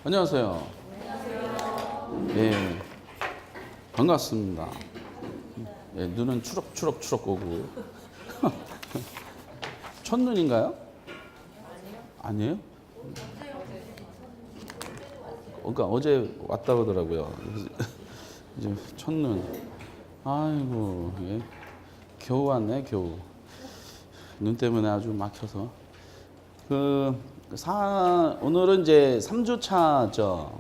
안녕하세요. 예, 반갑습니다. 예, 눈은 추럭추럭 오고. 첫눈인가요? 아니에요? 그러니까 어제 왔다 그러더라고요. 이제 첫눈. 아이고, 예. 겨우 왔네, 겨우. 눈 때문에 아주 막혀서. 오늘은 이제 3주차죠.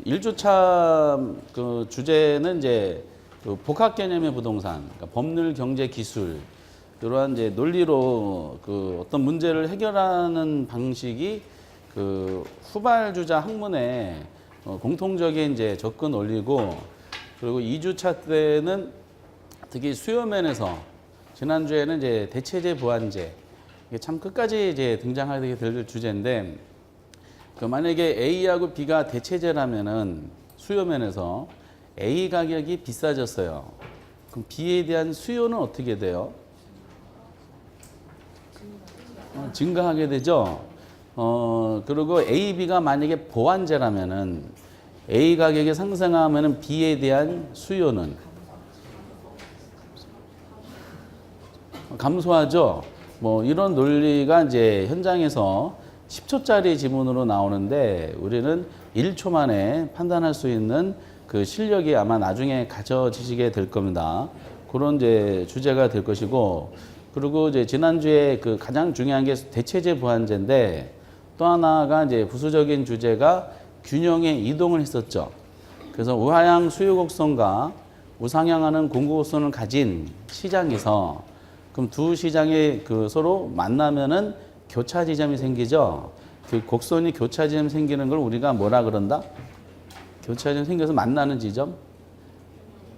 1주차 그 주제는 이제 그 복합 개념의 부동산, 그러니까 법률, 경제, 기술, 이러한 이제 논리로 그 어떤 문제를 해결하는 방식이 그 후발주자 학문의 공통적인 이제 접근 원리고, 그리고 2주차 때는 특히 수요면에서 지난주에는 이제 대체제 보완제, 이게 참 끝까지 이제 등장하게 될 주제인데, 그 만약에 A하고 B가 대체제라면은 수요면에서 A 가격이 비싸졌어요. 그럼 B에 대한 수요는 어떻게 돼요? 증가하게 되죠. 그리고 A, B가 만약에 보완제라면은 A 가격이 상승하면은 B에 대한 수요는 감소하죠. 뭐 이런 논리가 이제 현장에서 10초짜리 지문으로 나오는데 우리는 1초 만에 판단할 수 있는 그 실력이 아마 나중에 가져지시게 될 겁니다. 그런 이제 주제가 될 것이고, 그리고 이제 지난주에 그 가장 중요한 게 대체제 보완제인데, 또 하나가 이제 부수적인 주제가 균형의 이동을 했었죠. 그래서 우하향 수요 곡선과 우상향하는 공급 곡선을 가진 시장에서, 그럼 두 시장이 그 서로 만나면은 교차 지점이 생기죠. 그 곡선이 교차 지점 생기는 걸 우리가 뭐라 그런다? 교차 지점 생겨서 만나는 지점?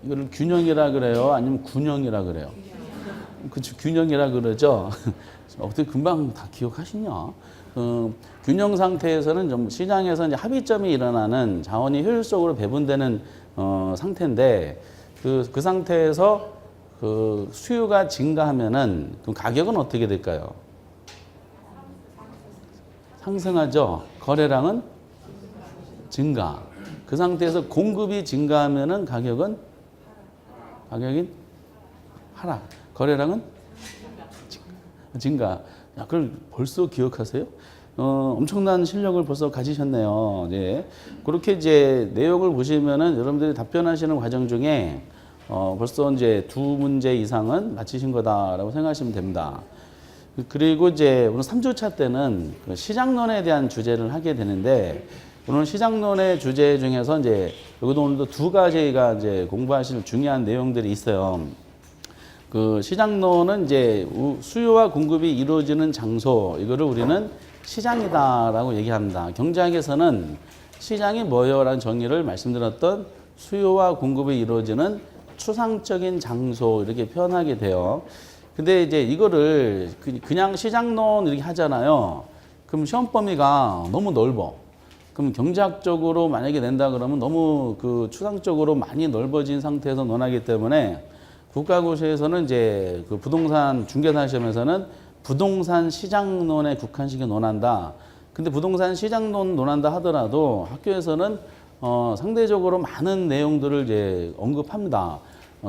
이거를 균형이라 그래요? 아니면 군형이라 그래요? 그쵸, 균형이라 그러죠. 어떻게 금방 다 기억하시냐? 균형 상태에서는 좀 시장에서 이제 합의점이 일어나는, 자원이 효율적으로 배분되는 상태인데, 그 상태에서 그 수요가 증가하면은 그럼 가격은 어떻게 될까요? 상승하죠. 거래량은 증가. 그 상태에서 공급이 증가하면은 가격이 하락. 거래량은 증가. 야, 그걸 벌써 기억하세요? 엄청난 실력을 벌써 가지셨네요. 예. 그렇게 이제 내용을 보시면은 여러분들이 답변하시는 과정 중에 벌써 이제 2문제 이상은 맞히신 거다라고 생각하시면 됩니다. 그리고 이제 오늘 3주차 때는 그 시장론에 대한 주제를 하게 되는데, 오늘 시장론의 주제 중에서 이제 여기도 오늘도 두 가지가 이제 공부하실 중요한 내용들이 있어요. 그 시장론은 이제 수요와 공급이 이루어지는 장소, 이거를 우리는 시장이다라고 얘기합니다. 경제학에서는 시장이 뭐예요라는 정의를 말씀드렸던, 수요와 공급이 이루어지는 추상적인 장소, 이렇게 표현하게 돼요. 근데 이제 이거를 그냥 시장론 이렇게 하잖아요. 그럼 시험 범위가 너무 넓어. 그럼 경제학적으로 만약에 낸다 그러면 너무 그 추상적으로 많이 넓어진 상태에서 논하기 때문에, 국가고시에서는 이제 그 부동산 중개사 시험에서는 부동산 시장론에 국한시켜 논한다. 근데 부동산 시장론 논한다 하더라도 학교에서는 상대적으로 많은 내용들을 이제 언급합니다.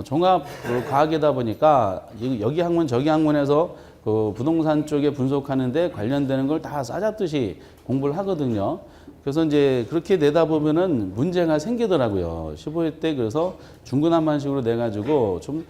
종합 과학이다 보니까 여기 학문 저기 학문에서 그 부동산 쪽에 분석하는데 관련되는 걸 다 싸잡듯이 공부를 하거든요. 그래서 이제 그렇게 내다 보면은 문제가 생기더라고요. 15회 때 그래서 중구난방식으로 내가지고 좀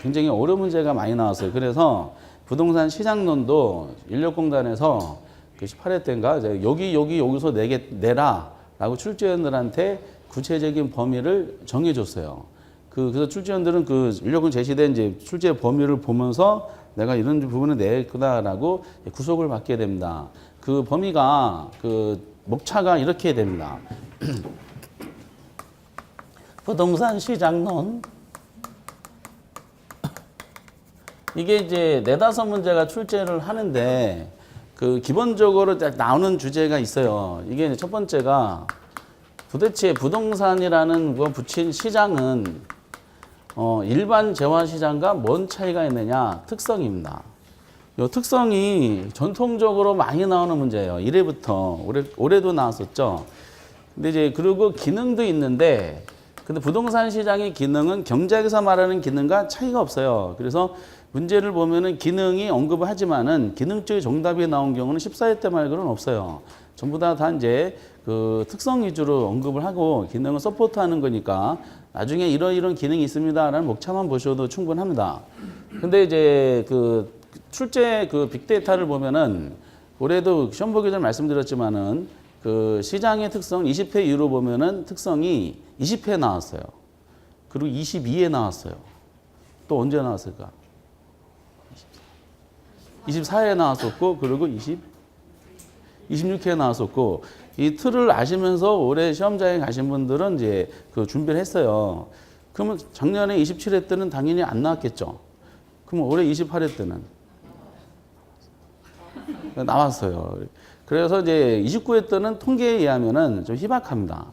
굉장히 어려운 문제가 많이 나왔어요. 그래서 부동산 시장론도 인력공단에서 그 18회 때인가 여기서 내라 라고 출제원들한테 구체적인 범위를 정해줬어요. 그래서 출제원들은 그 인력군 제시된 이제 출제 범위를 보면서 내가 이런 부분을 냈구나라고 구속을 받게 됩니다. 그 범위가 그 목차가 이렇게 됩니다. 부동산 시장론. 이게 이제 4-5문제가 출제를 하는데, 그 기본적으로 나오는 주제가 있어요. 이게 첫 번째가 도대체 부동산이라는 거 붙인 시장은 일반 재화시장과 뭔 차이가 있느냐, 특성입니다. 요 특성이 전통적으로 많이 나오는 문제예요. 1회부터 올해도 나왔었죠. 근데 이제 그리고 기능도 있는데, 근데 부동산 시장의 기능은 경제학에서 말하는 기능과 차이가 없어요. 그래서 문제를 보면은 기능이 언급을 하지만은 기능적인 정답이 나온 경우는 14회 때 말고는 없어요. 전부 다 이제 그 특성 위주로 언급을 하고 기능을 서포트하는 거니까 나중에 이런 기능이 있습니다라는 목차만 보셔도 충분합니다. 근데 이제 그 출제 그 빅데이터를 보면은 올해도 시험 보기 전에 말씀드렸지만은 그 시장의 특성 20회 이후로 보면은 특성이 20회 나왔어요. 그리고 22회 나왔어요. 또 언제 나왔을까? 24회 나왔었고, 그리고 26회 나왔었고, 이 틀을 아시면서 올해 시험장에 가신 분들은 이제 그 준비를 했어요. 그러면 작년에 27회 때는 당연히 안 나왔겠죠. 그럼 올해 28회 때는 나왔어요. 그래서 이제 29회 때는 통계에 의하면은 좀 희박합니다.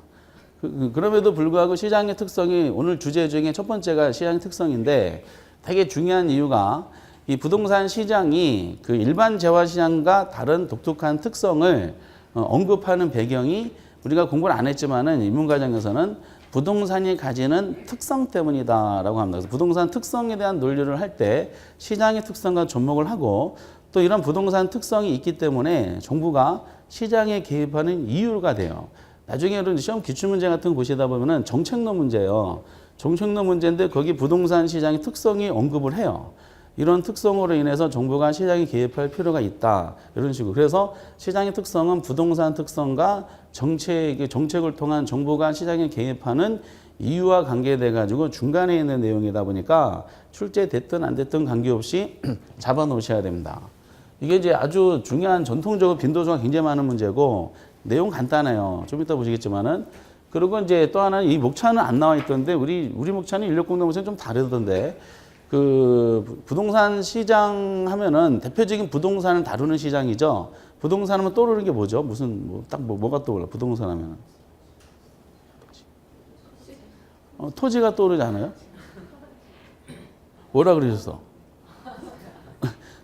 그럼에도 불구하고 시장의 특성이 오늘 주제 중에 첫 번째가 시장의 특성인데 되게 중요한 이유가 이 부동산 시장이 그 일반 재화 시장과 다른 독특한 특성을 언급하는 배경이 우리가 공부를 안 했지만은 입문과정에서는 부동산이 가지는 특성 때문이다라고 합니다. 그래서 부동산 특성에 대한 논리를 할 때 시장의 특성과 접목을 하고 또 이런 부동산 특성이 있기 때문에 정부가 시장에 개입하는 이유가 돼요. 나중에 시험 기출문제 같은 거 보시다 보면은 정책론 문제예요. 정책론 문제인데 거기 부동산 시장의 특성이 언급을 해요. 이런 특성으로 인해서 정부가 시장에 개입할 필요가 있다. 이런 식으로. 그래서 시장의 특성은 부동산 특성과 정책을 통한 정부가 시장에 개입하는 이유와 관계돼 가지고 중간에 있는 내용이다 보니까 출제됐든 안 됐든 관계없이 잡아 놓으셔야 됩니다. 이게 이제 아주 중요한 전통적으로 빈도수가 굉장히 많은 문제고 내용 간단해요. 좀 이따 보시겠지만은. 그리고 이제 또 하나는 이 목차는 안 나와 있던데 우리 목차는 인력공개 목차는 좀 다르던데 그 부동산 시장 하면은 대표적인 부동산을 다루는 시장이죠. 부동산 하면 떠오르는 게 뭐죠? 무슨 뭐가 떠올라? 부동산 하면은 토지가 떠오르지 않아요? 뭐라 그러셨어?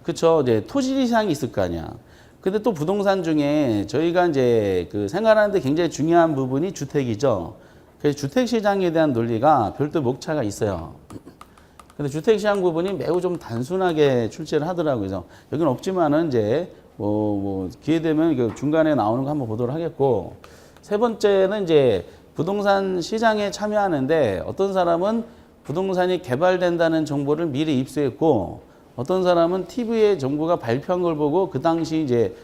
그쵸. 이제 토지 시장이 있을 거 아니야. 근데 또 부동산 중에 저희가 이제 그 생활하는데 굉장히 중요한 부분이 주택이죠. 그래서 주택 시장에 대한 논리가 별도 목차가 있어요. 근데 주택 시장 부분이 매우 좀 단순하게 출제를 하더라고요. 그래서 여기는 없지만은 이제 기회 되면 중간에 나오는 거 한번 보도록 하겠고, 세 번째는 이제 부동산 시장에 참여하는데 어떤 사람은 부동산이 개발된다는 정보를 미리 입수했고 어떤 사람은 TV에 정부가 발표한 걸 보고 그 당시 이제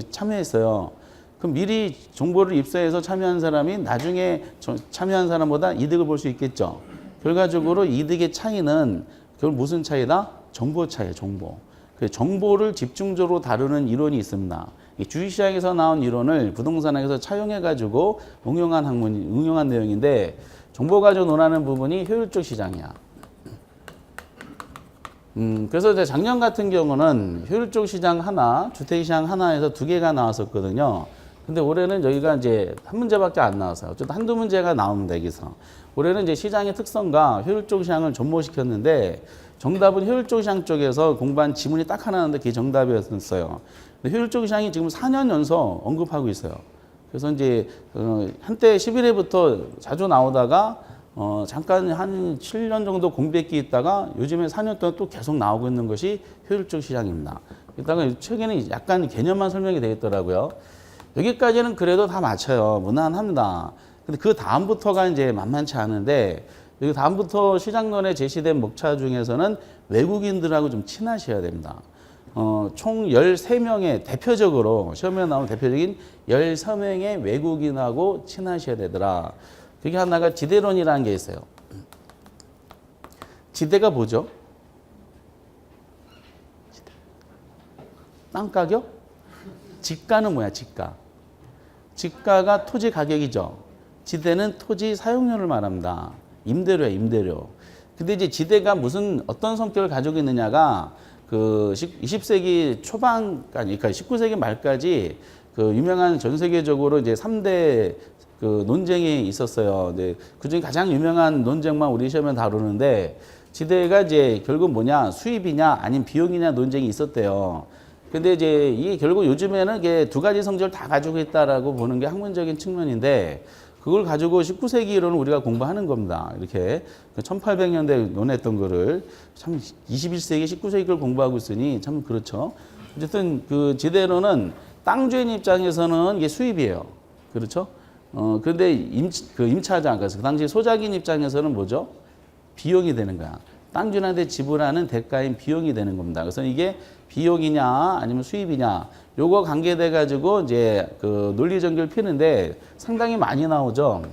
참여했어요. 그럼 미리 정보를 입수해서 참여한 사람이 나중에 참여한 사람보다 이득을 볼 수 있겠죠. 결과적으로 이득의 차이는 그걸 무슨 차이다? 정보 차이예요, 정보. 정보를 집중적으로 다루는 이론이 있습니다. 주식시장에서 나온 이론을 부동산학에서 차용해가지고 응용한 내용인데 정보 가지고 논하는 부분이 효율적 시장이야. 그래서 이제 작년 같은 경우는 효율적 시장 하나, 주택 시장 하나에서 2개가 나왔었거든요. 근데 올해는 여기가 이제 한 문제밖에 안 나왔어요. 어쨌든 한두 문제가 나옵니다, 여기서. 올해는 이제 시장의 특성과 효율적 시장을 접목시켰는데 정답은 효율적 시장 쪽에서 공부한 지문이 딱 하나 나왔는데 그게 정답이었어요. 근데 효율적 시장이 지금 4년 연속 언급하고 있어요. 그래서 이제 한때 11회부터 자주 나오다가 잠깐 한 7년 정도 공백기 있다가 요즘에 4년 동안 또 계속 나오고 있는 것이 효율적 시장입니다. 이따가 최근에 약간 개념만 설명이 되어 있더라고요. 여기까지는 그래도 다 맞춰요. 무난합니다. 근데 그 다음부터가 이제 만만치 않은데 여기 다음부터 시장론에 제시된 목차 중에서는 외국인들하고 좀 친하셔야 됩니다. 총 13명의 대표적으로 시험에 나온 대표적인 13명의 외국인하고 친하셔야 되더라. 그게 하나가 지대론이라는 게 있어요. 지대가 뭐죠? 땅 가격? 지가는 뭐야, 지가? 지가가 토지 가격이죠. 지대는 토지 사용료를 말합니다. 임대료야, 임대료. 근데 이제 지대가 어떤 성격을 가지고 있느냐가 그 20세기 초반, 그러니까 19세기 말까지 그 유명한 전 세계적으로 이제 3대 그 논쟁이 있었어요. 네, 그중에 가장 유명한 논쟁만 우리 시험에 다루는데 지대가 이제 결국 뭐냐, 수입이냐 아니면 비용이냐 논쟁이 있었대요. 근데 이제 이게 결국 요즘에는 이게 두 가지 성질을 다 가지고 있다라고 보는 게 학문적인 측면인데, 그걸 가지고 19세기로는 우리가 공부하는 겁니다. 이렇게 1800년대 논했던 거를 참 21세기, 19세기 걸 공부하고 있으니 참 그렇죠. 어쨌든 그 지대로는 땅 주인 입장에서는 이게 수입이에요. 그렇죠? 그런데 임차장, 그 당시 소작인 입장에서는 뭐죠? 비용이 되는 거야. 땅 주인한테 지불하는 대가인 비용이 되는 겁니다. 그래서 이게 비용이냐 아니면 수입이냐, 요거 관계돼 가지고 이제 그 논리 전개를 피는데 상당히 많이 나오죠.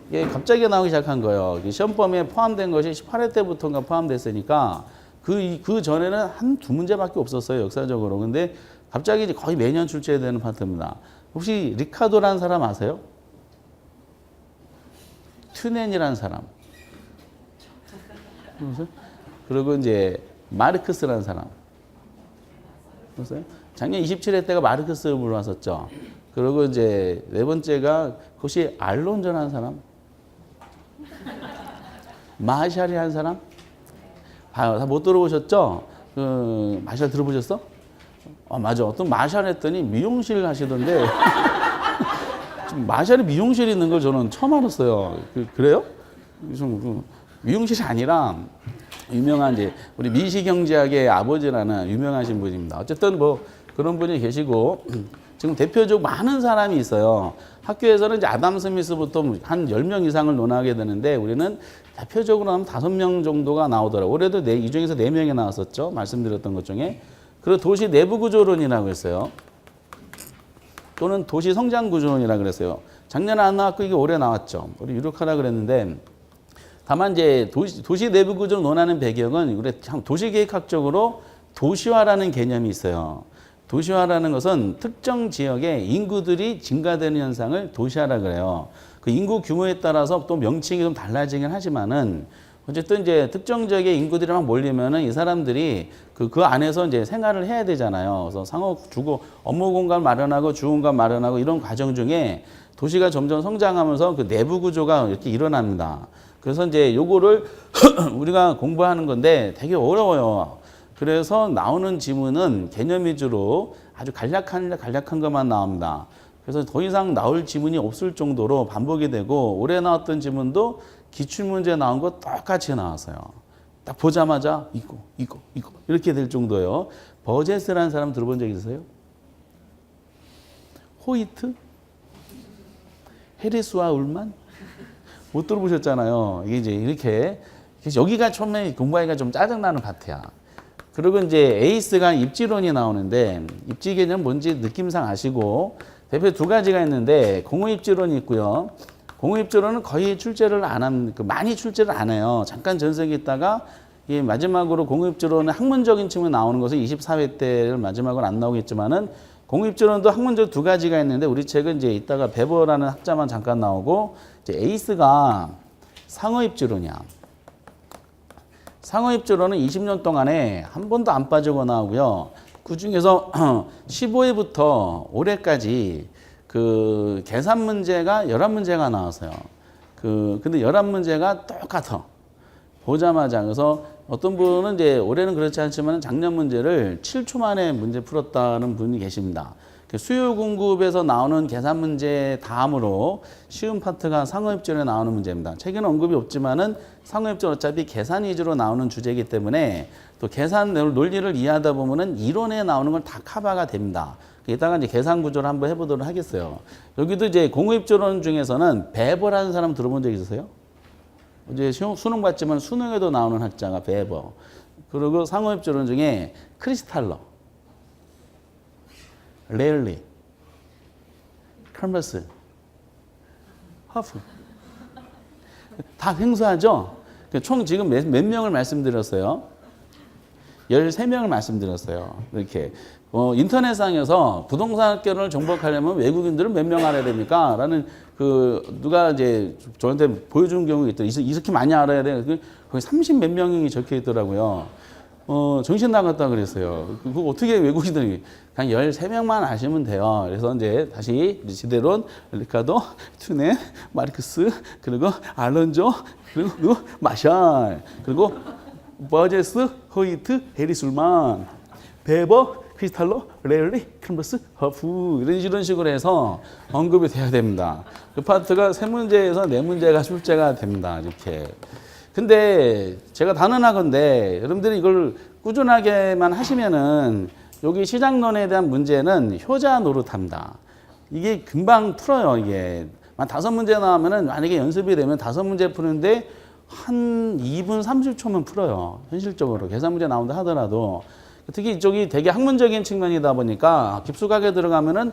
이게 갑자기 나오기 시작한 거예요. 시험 범위에 포함된 것이 18회 때부터가 포함됐으니까 그 전에는 한 두 문제밖에 없었어요, 역사적으로. 근데 갑자기 이제 거의 매년 출제되는 파트입니다. 혹시 리카도라는 사람 아세요? 튜넨이라는 사람. 그리고 이제 마르크스라는 사람. 보세요. 작년 27회 때가 마르크스를 불러왔었죠. 그리고 이제 네 번째가 혹시 알론저라는 사람? 마샬이라는 사람? 다 못 들어보셨죠? 마샬 들어보셨어? 맞아. 어떤 마샬 했더니 미용실 하시던데. 마샬에 미용실이 있는 걸 저는 처음 알았어요. 그래요? 미용실이 아니라 유명한 이제 우리 미시경제학의 아버지라는 유명하신 분입니다. 어쨌든 뭐 그런 분이 계시고, 지금 대표적 많은 사람이 있어요. 학교에서는 이제 아담 스미스부터 한 10명 이상을 논하게 되는데, 우리는 대표적으로 하면 5명 정도가 나오더라고요. 올해도 이 중에서 4명이 나왔었죠. 말씀드렸던 것 중에. 그리고 도시 내부 구조론이라고 했어요. 또는 도시 성장 구조론이라고 그랬어요. 작년에 안 나왔고 이게 올해 나왔죠. 우리 유력하라 그랬는데, 다만 이제 도시 내부 구조를 논하는 배경은 우리 도시계획학적으로 도시화라는 개념이 있어요. 도시화라는 것은 특정 지역에 인구들이 증가되는 현상을 도시화라 그래요. 그 인구 규모에 따라서 또 명칭이 좀 달라지긴 하지만은, 어쨌든 이제 특정 지역에 인구들이 막 몰리면은 이 사람들이 그 안에서 이제 생활을 해야 되잖아요. 그래서 상업, 주거, 업무 공간 마련하고 주 공간 마련하고 이런 과정 중에 도시가 점점 성장하면서 그 내부 구조가 이렇게 일어납니다. 그래서 이제 요거를 우리가 공부하는 건데 되게 어려워요. 그래서 나오는 지문은 개념 위주로 아주 간략한 것만 나옵니다. 그래서 더 이상 나올 지문이 없을 정도로 반복이 되고, 올해 나왔던 지문도 기출문제 나온 거 똑같이 나왔어요. 딱 보자마자 이거 이렇게 될 정도예요. 버제스라는 사람 들어본 적 있으세요? 호이트? 해리스와 울만? 못 들어보셨잖아요. 이게 이제 이렇게, 여기가 처음에 공부하기가 좀 짜증나는 파트야. 그리고 이제 에이스가 입지론이 나오는데, 입지 개념 뭔지 느낌상 아시고, 대표 두 가지가 있는데, 공허입지론이 있고요. 공허입지론은 거의 출제를 많이 출제를 안 해요. 잠깐 전색이 있다가, 마지막으로 공허입지론은 학문적인 측면에 나오는 것은 24회 때를 마지막으로 안 나오겠지만은, 공입지론도 학문적 두 가지가 있는데, 우리 책은 이제 이따가 베버라는 학자만 잠깐 나오고, 이제 에이스가 상어입지론이야. 상어입지론은 20년 동안에 한 번도 안 빠지고 나오고요. 그 중에서 15회부터 올해까지 그 계산 문제가 11문제가 나왔어요. 근데 11문제가 똑같아. 보자마자. 그래서 어떤 분은 이제 올해는 그렇지 않지만 작년 문제를 7초 만에 문제 풀었다는 분이 계십니다. 수요 공급에서 나오는 계산 문제 다음으로 쉬운 파트가 상어입지론에 나오는 문제입니다. 책에는 언급이 없지만은 상어입지론 어차피 계산 위주로 나오는 주제이기 때문에, 또 계산 논리를 이해하다 보면은 이론에 나오는 건 다 커버가 됩니다. 이따가 이제 계산 구조를 한번 해보도록 하겠어요. 여기도 이제 공입지론 중에서는 베버라는 사람 들어본 적 있으세요? 이제 수능 봤지만 수능에도 나오는 학자가 베버. 그리고 상어입지론 중에 크리스탈러, 레일리, 칼머스, 허프. 다 횡수하죠? 총 지금 몇 명을 말씀드렸어요? 13명을 말씀드렸어요. 이렇게. 인터넷상에서 부동산 학교를 정복하려면 외국인들은 몇 명 알아야 됩니까? 라는 누가 이제 저한테 보여준 경우가 있더라고요. 이렇게 많이 알아야 돼. 거기 30 몇 명이 적혀 있더라고요. 정신 나갔다 그랬어요. 그거 어떻게 외국인들이 그냥 13명만 아시면 돼요. 그래서 이제 다시 지대론, 리카도, 튜넨, 마르크스, 그리고 알론조, 그리고 마샬, 그리고 버제스, 허이트, 해리술만, 베버, 크리스탈로, 레일리, 캔버스, 허프 이런 식으로 해서 언급이 돼야 됩니다. 그 파트가 3문제에서 4문제가 출제가 됩니다. 이렇게. 근데 제가 단언하건대 여러분들이 이걸 꾸준하게만 하시면은 여기 시장론에 대한 문제는 효자 노릇합니다. 이게 금방 풀어요. 이게 한 5문제 나오면은 만약에 연습이 되면 5문제 푸는데 한 2분 30초면 풀어요. 현실적으로 계산 문제 나온다 하더라도. 특히 이쪽이 되게 학문적인 측면이다 보니까 깊숙하게 들어가면은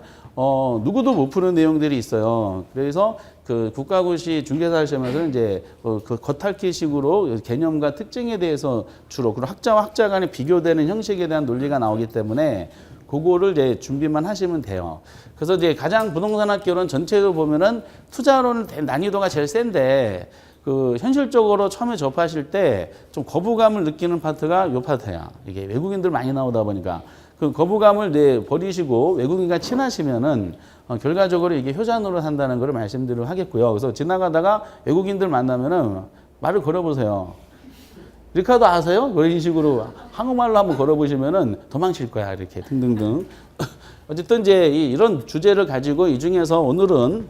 누구도 못 푸는 내용들이 있어요. 그래서 그 국가고시 중개사 시험에서는 이제 그 겉핥기식으로 개념과 특징에 대해서 주로 그리고 학자와 학자 간에 비교되는 형식에 대한 논리가 나오기 때문에 그거를 이제 준비만 하시면 돼요. 그래서 이제 가장 부동산학개론 전체로 보면은 투자론 난이도가 제일 센데 그 현실적으로 처음에 접하실 때 좀 거부감을 느끼는 파트가 요 파트야. 이게 외국인들 많이 나오다 보니까 그 거부감을 버리시고 외국인과 친하시면은 결과적으로 이게 효자 노릇 한다는 걸 말씀드리도록 하겠고요. 그래서 지나가다가 외국인들 만나면은 말을 걸어보세요. 리카도 아세요? 이런 식으로 한국말로 한번 걸어보시면은 도망칠 거야. 이렇게 등등등. 어쨌든 이제 이런 주제를 가지고 이 중에서 오늘은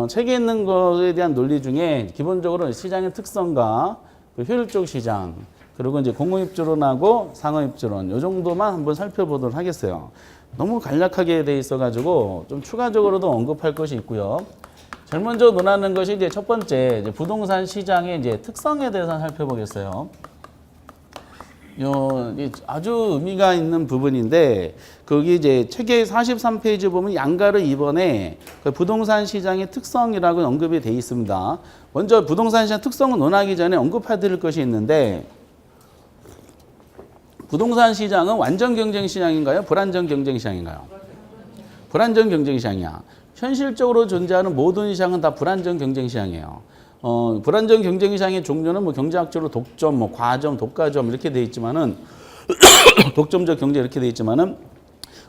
책에 있는 것에 대한 논리 중에 기본적으로 시장의 특성과 그 효율적 시장, 그리고 이제 공공입주론하고 상업입주론, 요 정도만 한번 살펴보도록 하겠어요. 너무 간략하게 돼 있어가지고 좀 추가적으로도 언급할 것이 있고요. 제일 먼저 논하는 것이 이제 첫 번째, 이제 부동산 시장의 이제 특성에 대해서 살펴보겠어요. 아주 의미가 있는 부분인데 거기 이제 책의 43페이지 보면 양가르 2번에 그 부동산 시장의 특성이라고 언급이 돼 있습니다. 먼저 부동산 시장 특성을 논하기 전에 언급해 드릴 것이 있는데 부동산 시장은 완전 경쟁 시장인가요? 불안전 경쟁 시장인가요? 불안전 경쟁 시장이야. 현실적으로 존재하는 모든 시장은 다 불안전 경쟁 시장이에요. 불안전 경쟁 시장의 종류는 뭐 경제학적으로 독점, 뭐 과점, 독과점 이렇게 돼 있지만은 독점적 경제 이렇게 돼 있지만은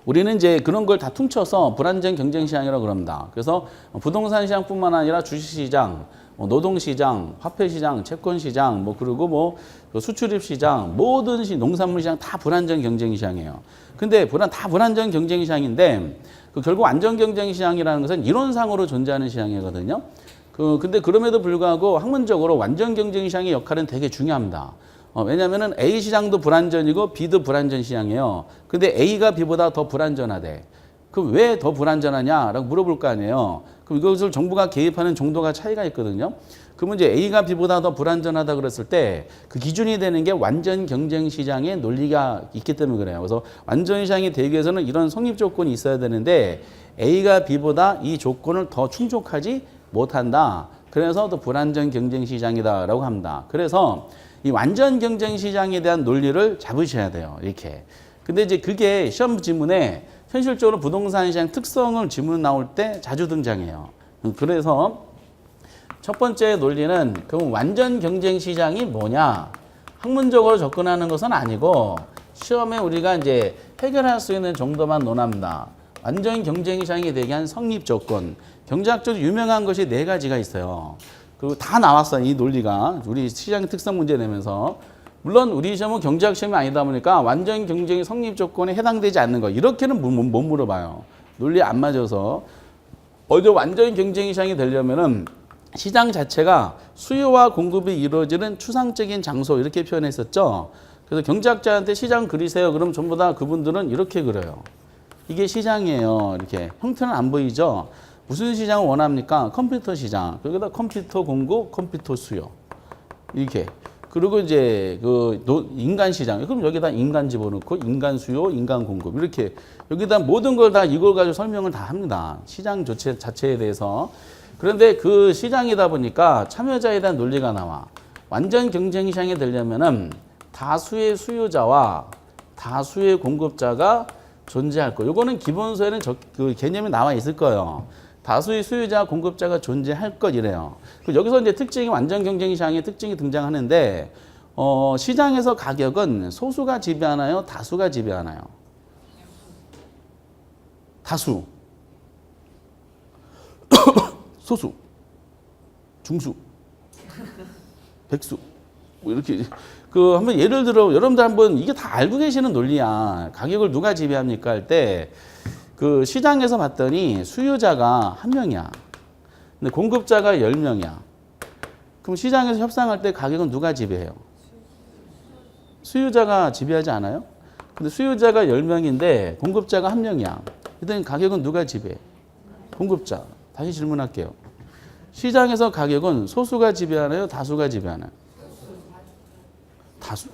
우리는 이제 그런 걸 다 퉁쳐서 불안전 경쟁 시장이라고 그럽니다. 그래서 부동산 시장뿐만 아니라 주식 시장, 노동 시장, 화폐 시장, 채권 시장, 뭐 그리고 뭐 수출입 시장, 모든 농산물 시장 다 불안전 경쟁 시장이에요. 근데 다 불안전 경쟁 시장인데 결국 안전 경쟁 시장이라는 것은 이론상으로 존재하는 시장이거든요. 근데 그럼에도 불구하고 학문적으로 완전 경쟁 시장의 역할은 되게 중요합니다. 왜냐면은 A 시장도 불안전이고 B도 불안전 시장이에요. 근데 A가 B보다 더 불안전하대. 그럼 왜 더 불안전하냐라고 물어볼 거 아니에요. 그럼 이것을 정부가 개입하는 정도가 차이가 있거든요. 그러면 이제 A가 B보다 더 불안전하다 그랬을 때 그 기준이 되는 게 완전 경쟁 시장의 논리가 있기 때문에 그래요. 그래서 완전 시장이 되기 위해서는 이런 성립 조건이 있어야 되는데 A가 B보다 이 조건을 더 충족하지 못한다. 그래서 또 불안전 경쟁 시장이다라고 합니다. 그래서 이 완전 경쟁 시장에 대한 논리를 잡으셔야 돼요. 이렇게. 근데 이제 그게 시험 지문에 현실적으로 부동산 시장 특성을 지문 나올 때 자주 등장해요. 그래서 첫 번째 논리는 그럼 완전 경쟁 시장이 뭐냐? 학문적으로 접근하는 것은 아니고 시험에 우리가 이제 해결할 수 있는 정도만 논합니다. 완전 경쟁 시장이 되게 한 성립 조건. 경제학적으로 유명한 것이 4가지가 있어요. 그리고 다 나왔어요. 이 논리가. 우리 시장 특성 문제 내면서. 물론 우리 시험은 경제학 시험이 아니다 보니까 완전 경쟁의 성립 조건에 해당되지 않는 거. 이렇게는 못 물어봐요. 논리 안 맞아서. 어제 완전 경쟁 시장이 되려면은 시장 자체가 수요와 공급이 이루어지는 추상적인 장소 이렇게 표현했었죠. 그래서 경제학자한테 시장 그리세요. 그럼 전부 다 그분들은 이렇게 그려요. 이게 시장이에요. 이렇게. 형태는 안 보이죠? 무슨 시장을 원합니까? 컴퓨터 시장. 여기다 컴퓨터 공급, 컴퓨터 수요. 이렇게. 그리고 이제 인간 시장. 그럼 여기다 인간 집어넣고 인간 수요, 인간 공급. 이렇게. 여기다 모든 걸 다 이걸 가지고 설명을 다 합니다. 시장 자체에 대해서. 그런데 그 시장이다 보니까 참여자에 대한 논리가 나와. 완전 경쟁 시장이 되려면은 다수의 수요자와 다수의 공급자가 존재할 거. 요거는 기본서에는 그 개념이 나와 있을 거예요. 다수의 수요자, 공급자가 존재할 것 이래요. 여기서 이제 특징이 완전 경쟁 시장의 특징이 등장하는데 시장에서 가격은 소수가 지배하나요? 다수가 지배하나요? 다수. 소수. 중수. 백수. 뭐 이렇게 그 한번 예를 들어 여러분들 한번 이게 다 알고 계시는 논리야. 가격을 누가 지배합니까 할 때 그 시장에서 봤더니 수요자가 1명이야. 근데 공급자가 10명이야. 그럼 시장에서 협상할 때 가격은 누가 지배해요? 수요자가 지배하지 않아요? 근데 수요자가 10명인데 공급자가 1명이야. 그랬더니 가격은 누가 지배해? 공급자. 다시 질문할게요. 시장에서 가격은 소수가 지배하나요? 다수가 지배하나요? 다수.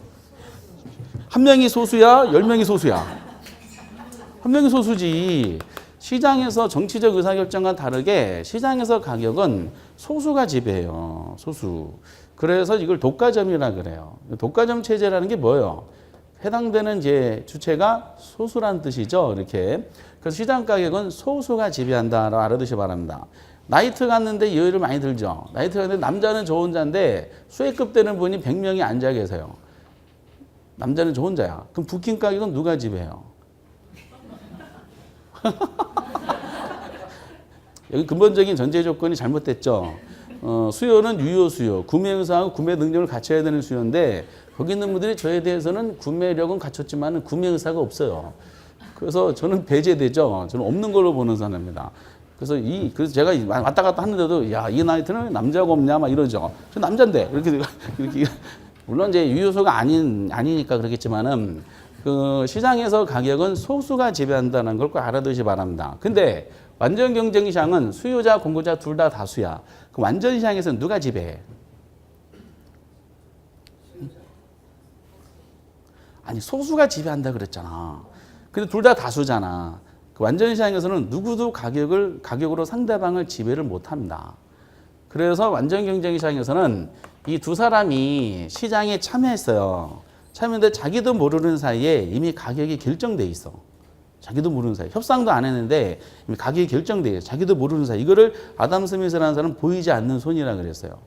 1명이 소수야? 10명이 소수야? 1명이 소수지. 시장에서 정치적 의사결정과 다르게 시장에서 가격은 소수가 지배해요. 소수. 그래서 이걸 독과점이라 그래요. 독과점 체제라는 게 뭐예요? 해당되는 이제 주체가 소수라는 뜻이죠. 이렇게. 그래서 시장 가격은 소수가 지배한다라고 알아두시기 바랍니다. 나이트 갔는데 여유를 많이 들죠. 나이트 갔는데 남자는 저 혼자인데 수혜급 되는 분이 100명이 앉아 계세요. 남자는 저 혼자야. 그럼 부킹 가격은 누가 지배해요? 여기 근본적인 전제 조건이 잘못됐죠. 수요는 유효 수요, 구매 의사하고 구매 능력을 갖춰야 되는 수요인데 거기 있는 분들이 저에 대해서는 구매력은 갖췄지만 구매 의사가 없어요. 그래서 저는 배제되죠. 저는 없는 걸로 보는 사람입니다. 그래서 제가 왔다 갔다 하는데도 야, 이 나이트는 남자가 없냐 막 이러죠. 저 남자인데 이렇게 물론 이제 유효소가 아니니까 그렇겠지만은 그 시장에서 가격은 소수가 지배한다는 걸 꼭 알아두시기 바랍니다. 근데 완전 경쟁 시장은 수요자, 공급자 둘 다 다수야. 그럼 완전 시장에서는 누가 지배해? 아니 소수가 지배한다 그랬잖아. 근데 둘 다 다수잖아. 그 완전 시장에서는 누구도 가격으로 상대방을 지배를 못합니다. 그래서 완전 경쟁 시장에서는 이 두 사람이 시장에 참여했어요. 참여했는데 자기도 모르는 사이에 이미 가격이 결정돼 있어. 자기도 모르는 사이. 협상도 안 했는데 이미 가격이 결정돼 있어. 자기도 모르는 사이. 이거를 아담 스미스라는 사람은 보이지 않는 손이라 그랬어요.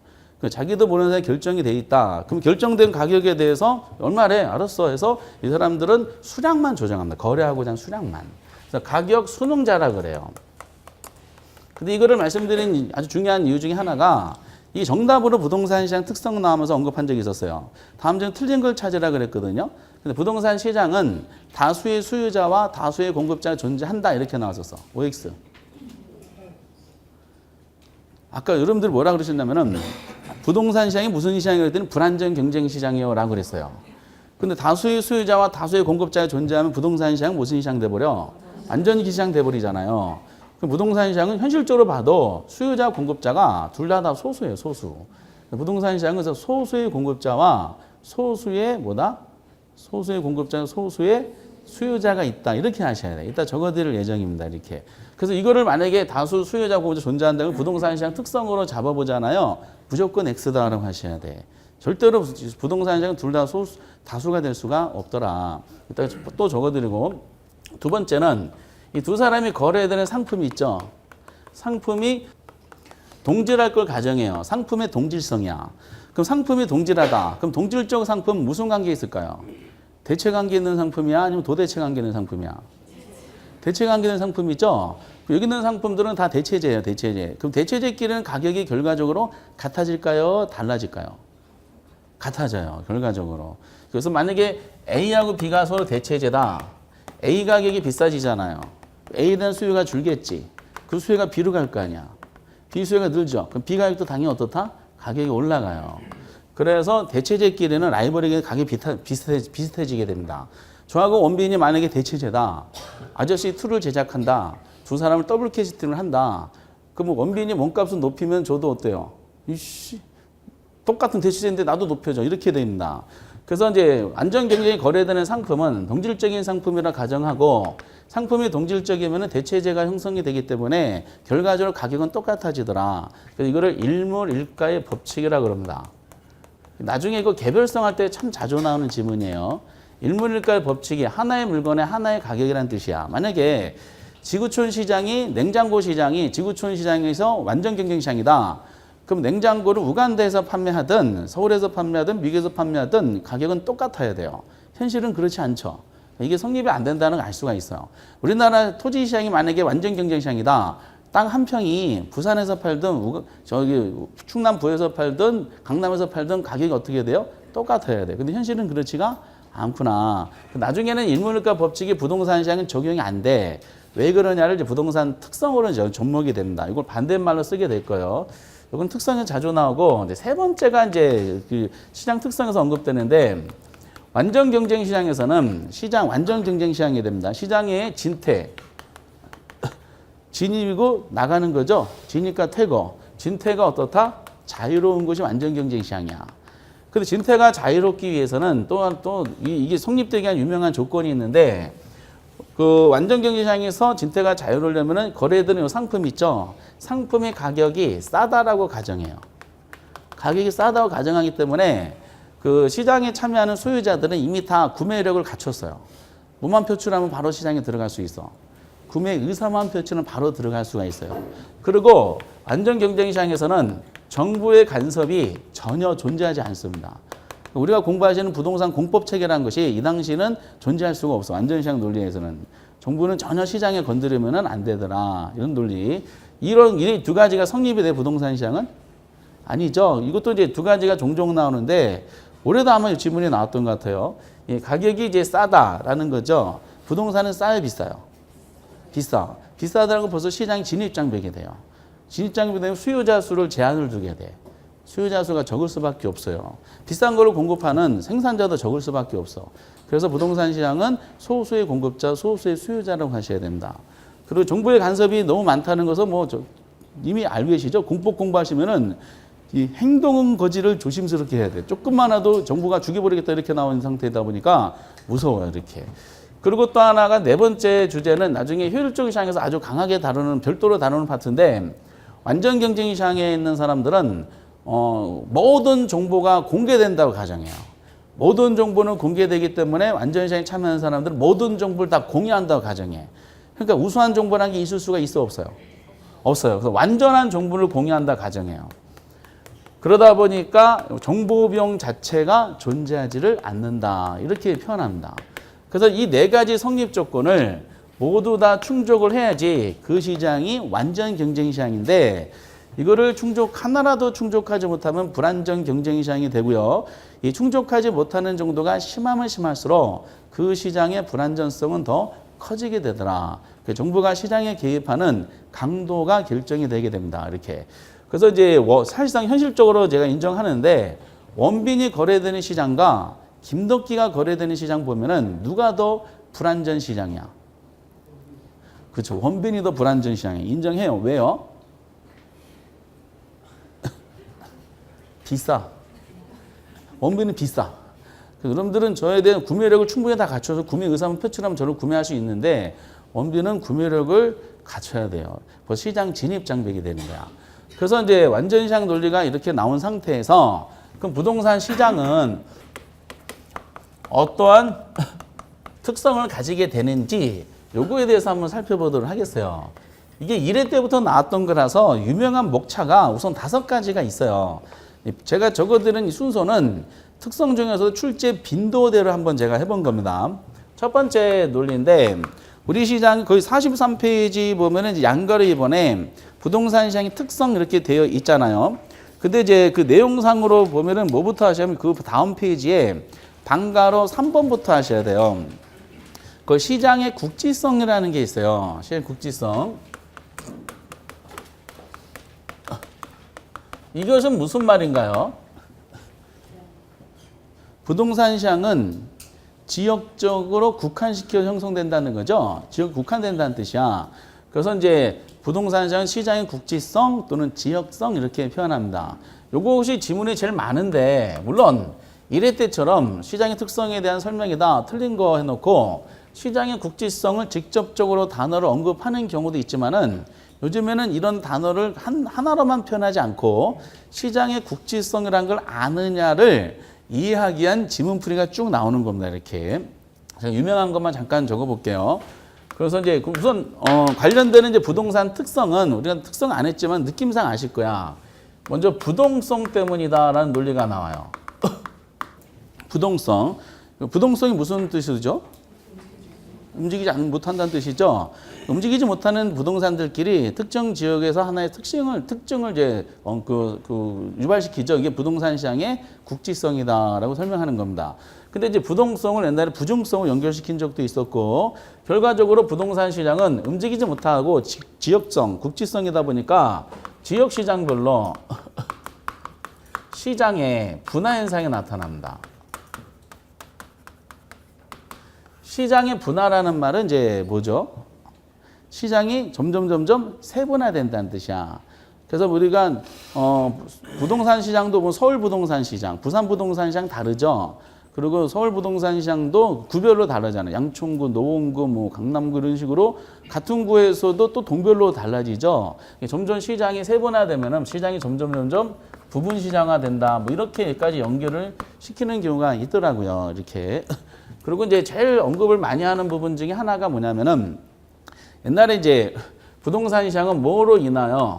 자기도 모르는 사이 결정이 돼 있다. 그럼 결정된 가격에 대해서 얼마래? 알았어 해서 이 사람들은 수량만 조정합니다. 거래하고자 하는 수량만. 그래서 가격 수능자라 그래요. 근데 이거를 말씀드린 아주 중요한 이유 중에 하나가 이 정답으로 부동산 시장 특성 나오면서 언급한 적이 있었어요. 다음 중 틀린 걸 찾으라 그랬거든요. 근데 부동산 시장은 다수의 수요자와 다수의 공급자가 존재한다 이렇게 나왔었어. OX. 아까 여러분들 뭐라 그러셨냐면은 부동산 시장이 무슨 시장이라고 했더니 불안정 경쟁 시장이요 라고 그랬어요. 근데 다수의 수요자와 다수의 공급자가 존재하면 부동산 시장은 무슨 시장 돼버려? 안전기 시장 돼버리잖아요. 부동산 시장은 현실적으로 봐도 수요자, 공급자가 둘 다 소수예요, 소수. 부동산 시장은 소수의 공급자와 소수의 뭐다? 소수의 공급자, 소수의 수요자가 있다. 이렇게 하셔야 돼요. 이따 적어드릴 예정입니다. 이렇게. 그래서 이거를 만약에 다수 수요자, 공급자 존재한다면 부동산 시장 특성으로 잡아보잖아요. 무조건 X다라고 하셔야 돼. 절대로 부동산 시장은 둘 다 다수가 될 수가 없더라. 이따 또 적어드리고. 두 번째는 이 두 사람이 거래해야 되는 상품이 있죠. 상품이 동질할 걸 가정해요. 상품의 동질성이야. 그럼 상품이 동질하다. 그럼 동질적 상품 무슨 관계에 있을까요? 대체 관계 있는 상품이야? 아니면 도대체 관계 있는 상품이야? 대체 관계 있는 상품이죠. 여기 있는 상품들은 다 대체제예요. 대체제. 그럼 대체제끼리는 가격이 결과적으로 같아질까요? 달라질까요? 같아져요. 결과적으로. 그래서 만약에 A하고 B가 서로 대체제다. A 가격이 비싸지잖아요. A에 대한 수요가 줄겠지. 그 수요가 B로 갈 거 아니야. B 수요가 늘죠. 그럼 B 가격도 당연히 어떻다? 가격이 올라가요. 그래서 대체제끼리는 라이벌에게 가격이 비슷해지게 됩니다. 저하고 원빈이 만약에 대체제다. 아저씨 2를 제작한다. 두 사람을 더블 캐스팅을 한다. 그럼 원빈이 몸값을 높이면 저도 어때요? 이씨, 똑같은 대체제인데 나도 높여줘. 이렇게 됩니다. 그래서 이제 안전 경쟁이 거래되는 상품은 동질적인 상품이라 가정하고 상품이 동질적이면 대체제가 형성이 되기 때문에 결과적으로 가격은 똑같아지더라. 그래서 이거를 일물일가의 법칙이라고 그럽니다. 나중에 이거 개별성할 때 참 자주 나오는 지문이에요. 일물일가의 법칙이 하나의 물건의 하나의 가격이라는 뜻이야. 만약에 지구촌 시장이 냉장고 시장이 지구촌 시장에서 완전 경쟁 시장이다. 그럼 냉장고를 우간다에서 판매하든 서울에서 판매하든 미국에서 판매하든 가격은 똑같아야 돼요. 현실은 그렇지 않죠. 이게 성립이 안 된다는 걸 알 수가 있어요. 우리나라 토지 시장이 만약에 완전 경쟁 시장이다. 땅 한 평이 부산에서 팔든 저기 충남부에서 팔든 강남에서 팔든 가격이 어떻게 돼요? 똑같아야 돼. 근데 현실은 그렇지가 않구나. 나중에는 인문일과 법칙이 부동산 시장은 적용이 안 돼. 왜 그러냐를 이제 부동산 특성으로 이제 접목이 됩니다. 이걸 반대말로 쓰게 될 거예요. 이건 특성이 자주 나오고, 이제 세 번째가 이제 그 시장 특성에서 언급되는데, 완전 경쟁 시장에서는 시장 완전 경쟁 시장이 됩니다. 시장의 진퇴, 진입이고 나가는 거죠. 진입과 퇴거. 진퇴가 어떻다? 자유로운 것이 완전 경쟁 시장이야. 근데 진퇴가 자유롭기 위해서는 또 이게 성립되기 위한 유명한 조건이 있는데, 그 완전 경쟁 시장에서 진퇴가 자유로우려면은 거래되는 상품 있죠. 상품의 가격이 싸다라고 가정해요. 가격이 싸다고 가정하기 때문에 그 시장에 참여하는 소유자들은 이미 다 구매력을 갖췄어요. 뭐만 표출하면 바로 시장에 들어갈 수 있어. 구매 의사만 표출은 바로 들어갈 수가 있어요. 그리고 완전 경쟁 시장에서는 정부의 간섭이 전혀 존재하지 않습니다. 우리가 공부하시는 부동산 공법 체계라는 것이 이 당시는 존재할 수가 없어. 완전 시장 논리에서는 정부는 전혀 시장에 건드리면 안 되더라. 이런 논리. 이 두 가지가 성립이 돼 부동산 시장은 아니죠. 이것도 이제 두 가지가 종종 나오는데 올해도 아마 지문이 나왔던 것 같아요. 가격이 이제 싸다라는 거죠. 부동산은 싸요, 비싸요? 비싸. 비싸다는 건 벌써 시장이 진입장벽이 돼요. 진입장벽이 되면 수요자 수를 제한을 두게 돼. 수요자 수가 적을 수밖에 없어요. 비싼 거를 공급하는 생산자도 적을 수밖에 없어. 그래서 부동산 시장은 소수의 공급자, 소수의 수요자라고 하셔야 됩니다. 그리고 정부의 간섭이 너무 많다는 것은 이미 알고 계시죠? 공법 공부하시면은 이 행동 거지를 조심스럽게 해야 돼. 조금만 해도 정부가 죽여버리겠다 이렇게 나오는 상태이다 보니까 무서워요, 이렇게. 그리고 또 하나가 네 번째 주제는 나중에 효율적 시장에서 아주 강하게 별도로 다루는 파트인데, 완전 경쟁 시장에 있는 사람들은 모든 정보가 공개된다고 가정해요. 모든 정보는 공개되기 때문에 완전 시장에 참여하는 사람들은 모든 정보를 다 공유한다고 가정해. 그러니까 우수한 정보라는 게 있을 수가 있어, 없어요? 없어요. 그래서 완전한 정보를 공유한다 가정해요. 그러다 보니까 정보 비용 자체가 존재하지를 않는다. 이렇게 표현합니다. 그래서 이 네 가지 성립 조건을 모두 다 충족을 해야지 그 시장이 완전 경쟁 시장인데, 이거를 하나라도 충족하지 못하면 불안전 경쟁 시장이 되고요. 이 충족하지 못하는 정도가 심하면 심할수록 그 시장의 불안전성은 더 커지게 되더라. 정부가 시장에 개입하는 강도가 결정이 되게 됩니다. 이렇게. 그래서 이제 사실상 현실적으로 제가 인정하는데, 원빈이 거래되는 시장과 김덕기가 거래되는 시장 보면은 누가 더 불안전 시장이야? 그렇죠. 원빈이 더 불안전 시장이에요. 인정해요. 왜요? 비싸. 원빈은 비싸. 여러분들은 저에 대한 구매력을 충분히 다 갖춰서 구매 의사만 표출하면 저를 구매할 수 있는데, 원빈은 구매력을 갖춰야 돼요. 시장 진입 장벽이 되는 거야. 그래서 이제 완전 시장 논리가 이렇게 나온 상태에서, 그럼 부동산 시장은 어떠한 특성을 가지게 되는지 요거에 대해서 한번 살펴보도록 하겠어요. 이게 1회 때부터 나왔던 거라서 유명한 목차가 우선 5가지가 있어요. 제가 적어드린 이 순서는 특성 중에서 출제 빈도대로 한번 제가 해본 겁니다. 첫 번째 논리인데, 우리 시장 거의 43페이지 보면은 이제 양가로 이번에 부동산 시장의 특성 이렇게 되어 있잖아요. 근데 이제 그 내용상으로 보면은 뭐부터 하시면 그 다음 페이지에 방가로 3번부터 하셔야 돼요. 그 시장의 국지성이라는 게 있어요. 시장 국지성. 이것은 무슨 말인가요? 부동산 시장은 지역적으로 국한시켜 형성된다는 거죠. 지역 국한된다는 뜻이야. 그래서 이제 부동산 시장은 시장의 국지성 또는 지역성 이렇게 표현합니다. 요것이 지문이 제일 많은데, 물론 1회 때처럼 시장의 특성에 대한 설명이다 틀린 거 해놓고 시장의 국지성을 직접적으로 단어를 언급하는 경우도 있지만은, 요즘에는 이런 단어를 하나로만 표현하지 않고 시장의 국지성이라는 걸 아느냐를 이해하기 위한 지문풀이가 쭉 나오는 겁니다. 이렇게. 유명한 것만 잠깐 적어볼게요. 그래서 이제 우선 관련되는 이제 부동산 특성은 우리가 특성 안 했지만 느낌상 아실 거야. 먼저 부동성 때문이다라는 논리가 나와요. 부동성. 부동성이 무슨 뜻이죠? 움직이지 못한다는 뜻이죠. 움직이지 못하는 부동산들끼리 특정 지역에서 하나의 특징을 이제 유발시키죠. 이게 부동산 시장의 국지성이다라고 설명하는 겁니다. 근데 이제 부동성을 옛날에 부중성을 연결시킨 적도 있었고, 결과적으로 부동산 시장은 움직이지 못하고 지역성, 국지성이다 보니까 지역 시장별로 시장의 분화 현상이 나타납니다. 시장의 분화라는 말은 이제 뭐죠? 시장이 점점 세분화된다는 뜻이야. 그래서 우리가 부동산 시장도 뭐 서울 부동산 시장, 부산 부동산 시장 다르죠. 그리고 서울 부동산 시장도 구별로 다르잖아요. 양천구, 노원구, 뭐 강남구 이런 식으로 같은 구에서도 또 동별로 달라지죠. 점점 시장이 세분화되면은 시장이 점점 부분 시장화 된다. 뭐 이렇게까지 연결을 시키는 경우가 있더라고요. 이렇게. 그리고 이제 제일 언급을 많이 하는 부분 중에 하나가 뭐냐면은 옛날에 이제 부동산 시장은 뭐로 인하여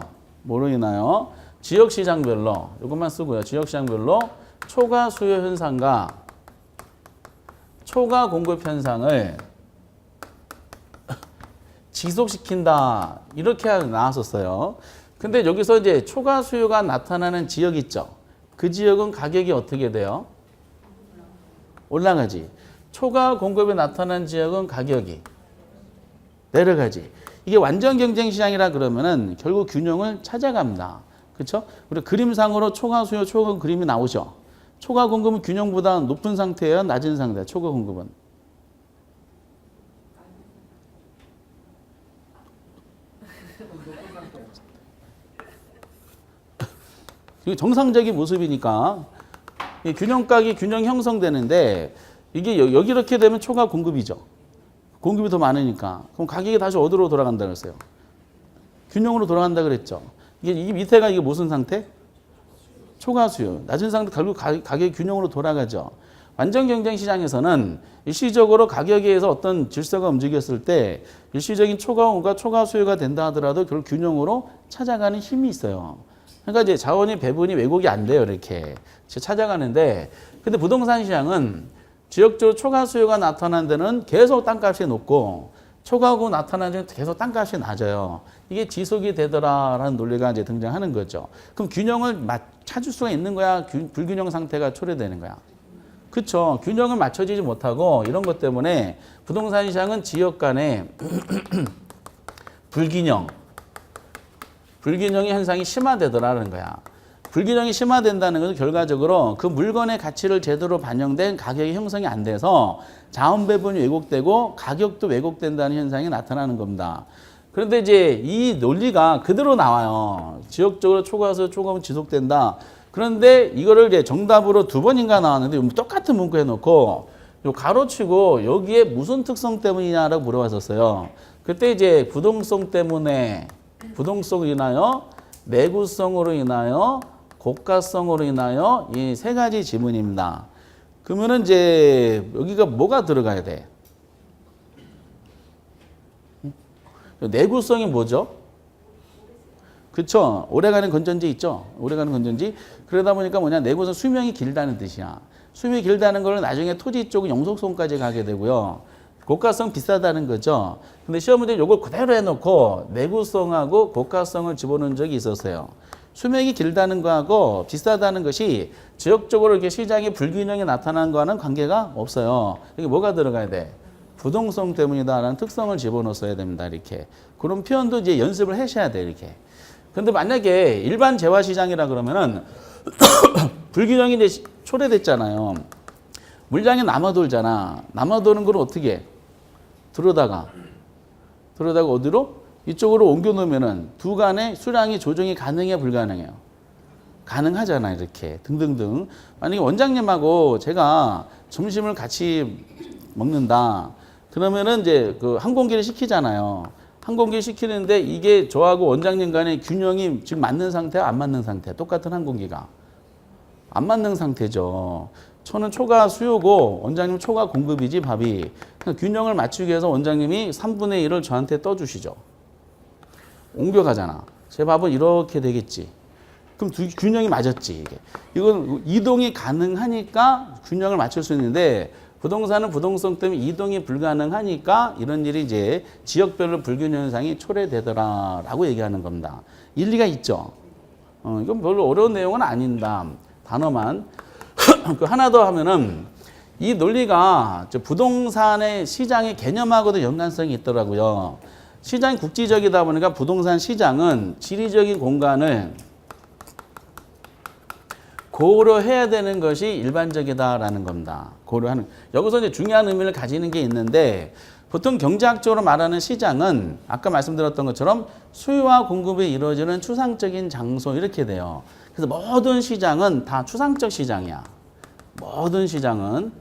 지역 시장별로 이것만 쓰고요. 지역 시장별로 초과 수요 현상과 초과 공급 현상을 지속시킨다. 이렇게 나왔었어요. 근데 여기서 이제 초과 수요가 나타나는 지역 있죠. 그 지역은 가격이 어떻게 돼요? 올라가지. 초과 공급이 나타나는 지역은 가격이 내려가지. 이게 완전 경쟁 시장이라 그러면은 결국 균형을 찾아갑니다. 그렇죠? 우리 그림상으로 초과 수요, 초과 공급 그림이 나오죠. 초과 공급은 균형보다 높은 상태예요, 낮은 상태예요? 초과 공급은 이게 정상적인 모습이니까 균형각이 균형 형성되는데 이게 여기 이렇게 되면 초과 공급이죠. 공급이 더 많으니까. 그럼 가격이 다시 어디로 돌아간다 그랬어요? 균형으로 돌아간다 그랬죠. 이게 밑에가 이게 무슨 상태? 초과 수요. 낮은 상태 결국 가격이 균형으로 돌아가죠. 완전 경쟁 시장에서는 일시적으로 가격에 의해서 어떤 질서가 움직였을 때 일시적인 초과가 초과 수요가 된다 하더라도 결국 균형으로 찾아가는 힘이 있어요. 그러니까 이제 자원이 배분이 왜곡이 안 돼요. 이렇게 찾아가는데, 근데 부동산 시장은 지역적으로 초과 수요가 나타난 데는 계속 땅값이 높고 초과하고 나타나는 데는 계속 땅값이 낮아요. 이게 지속이 되더라라는 논리가 이제 등장하는 거죠. 그럼 균형을 찾을 수가 있는 거야? 불균형 상태가 초래되는 거야? 그렇죠. 균형을 맞춰지지 못하고 이런 것 때문에 부동산 시장은 지역 간의 불균형의 현상이 심화되더라는 거야. 불균형이 심화된다는 것은 결과적으로 그 물건의 가치를 제대로 반영된 가격이 형성이 안 돼서 자원 배분이 왜곡되고 가격도 왜곡된다는 현상이 나타나는 겁니다. 그런데 이제 이 논리가 그대로 나와요. 지역적으로 초과수 초과는 지속된다. 그런데 이거를 이제 정답으로 2번인가 나왔는데 똑같은 문구 해놓고 요 가로치고 여기에 무슨 특성 때문이냐라고 물어봤었어요. 그때 이제 부동성 때문에 부동성으로 인하여 내구성으로 인하여 고가성으로 인하여 이 3가지 지문입니다. 그러면은 이제 여기가 뭐가 들어가야 돼? 내구성이 뭐죠? 그쵸? 오래가는 건전지 있죠? 오래가는 건전지. 그러다 보니까 뭐냐? 내구성 수명이 길다는 뜻이야. 수명이 길다는 걸 나중에 토지 쪽은 영속성까지 가게 되고요. 고가성 비싸다는 거죠. 근데 시험 문제 요걸 그대로 해놓고 내구성하고 고가성을 집어넣은 적이 있었어요. 수명이 길다는 거하고 비싸다는 것이 지역적으로 이렇게 시장의 불균형이 나타나는 거와는 관계가 없어요. 이게 뭐가 들어가야 돼? 부동성 때문이다라는 특성을 집어넣어야 됩니다. 이렇게. 그런 표현도 이제 연습을 하셔야 돼. 이렇게. 근데 만약에 일반 재화 시장이라 그러면은 불균형이 이제 초래됐잖아요. 물량이 남아돌잖아. 남아도는 걸 어떻게 해? 들어다가 어디로? 이쪽으로 옮겨 놓으면은 두 간의 수량이 조정이 가능해 불가능해요? 가능하잖아. 이렇게 등등등. 만약에 원장님하고 제가 점심을 같이 먹는다. 그러면은 이제 그 항공기를 시키잖아요. 항공기 시키는데 이게 저하고 원장님 간의 균형이 지금 맞는 상태야, 안 맞는 상태? 똑같은 항공기가 안 맞는 상태죠. 저는 초과 수요고 원장님 초과 공급이지 밥이. 균형을 맞추기 위해서 원장님이 3분의 1을 저한테 떠주시죠. 옮겨가잖아. 제 밥은 이렇게 되겠지. 그럼 균형이 맞았지. 이건 이동이 가능하니까 균형을 맞출 수 있는데 부동산은 부동성 때문에 이동이 불가능하니까 이런 일이 이제 지역별로 불균형 현상이 초래되더라라고 얘기하는 겁니다. 일리가 있죠. 이건 별로 어려운 내용은 아닌다. 단어만 그 하나 더 하면은 이 논리가 부동산의 시장의 개념하고도 연관성이 있더라고요. 시장이 국지적이다 보니까 부동산 시장은 지리적인 공간을 고려해야 되는 것이 일반적이다라는 겁니다. 고려하는. 여기서 이제 중요한 의미를 가지는 게 있는데 보통 경제학적으로 말하는 시장은 아까 말씀드렸던 것처럼 수요와 공급이 이루어지는 추상적인 장소 이렇게 돼요. 그래서 모든 시장은 다 추상적 시장이야. 모든 시장은.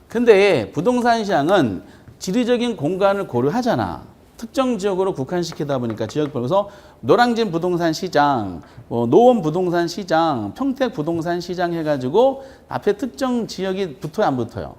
근데 부동산 시장은 지리적인 공간을 고려하잖아. 특정 지역으로 국한시키다 보니까 지역별로. 그래서 노량진 부동산 시장, 노원 부동산 시장, 평택 부동산 시장 해가지고 앞에 특정 지역이 붙어요, 안 붙어요?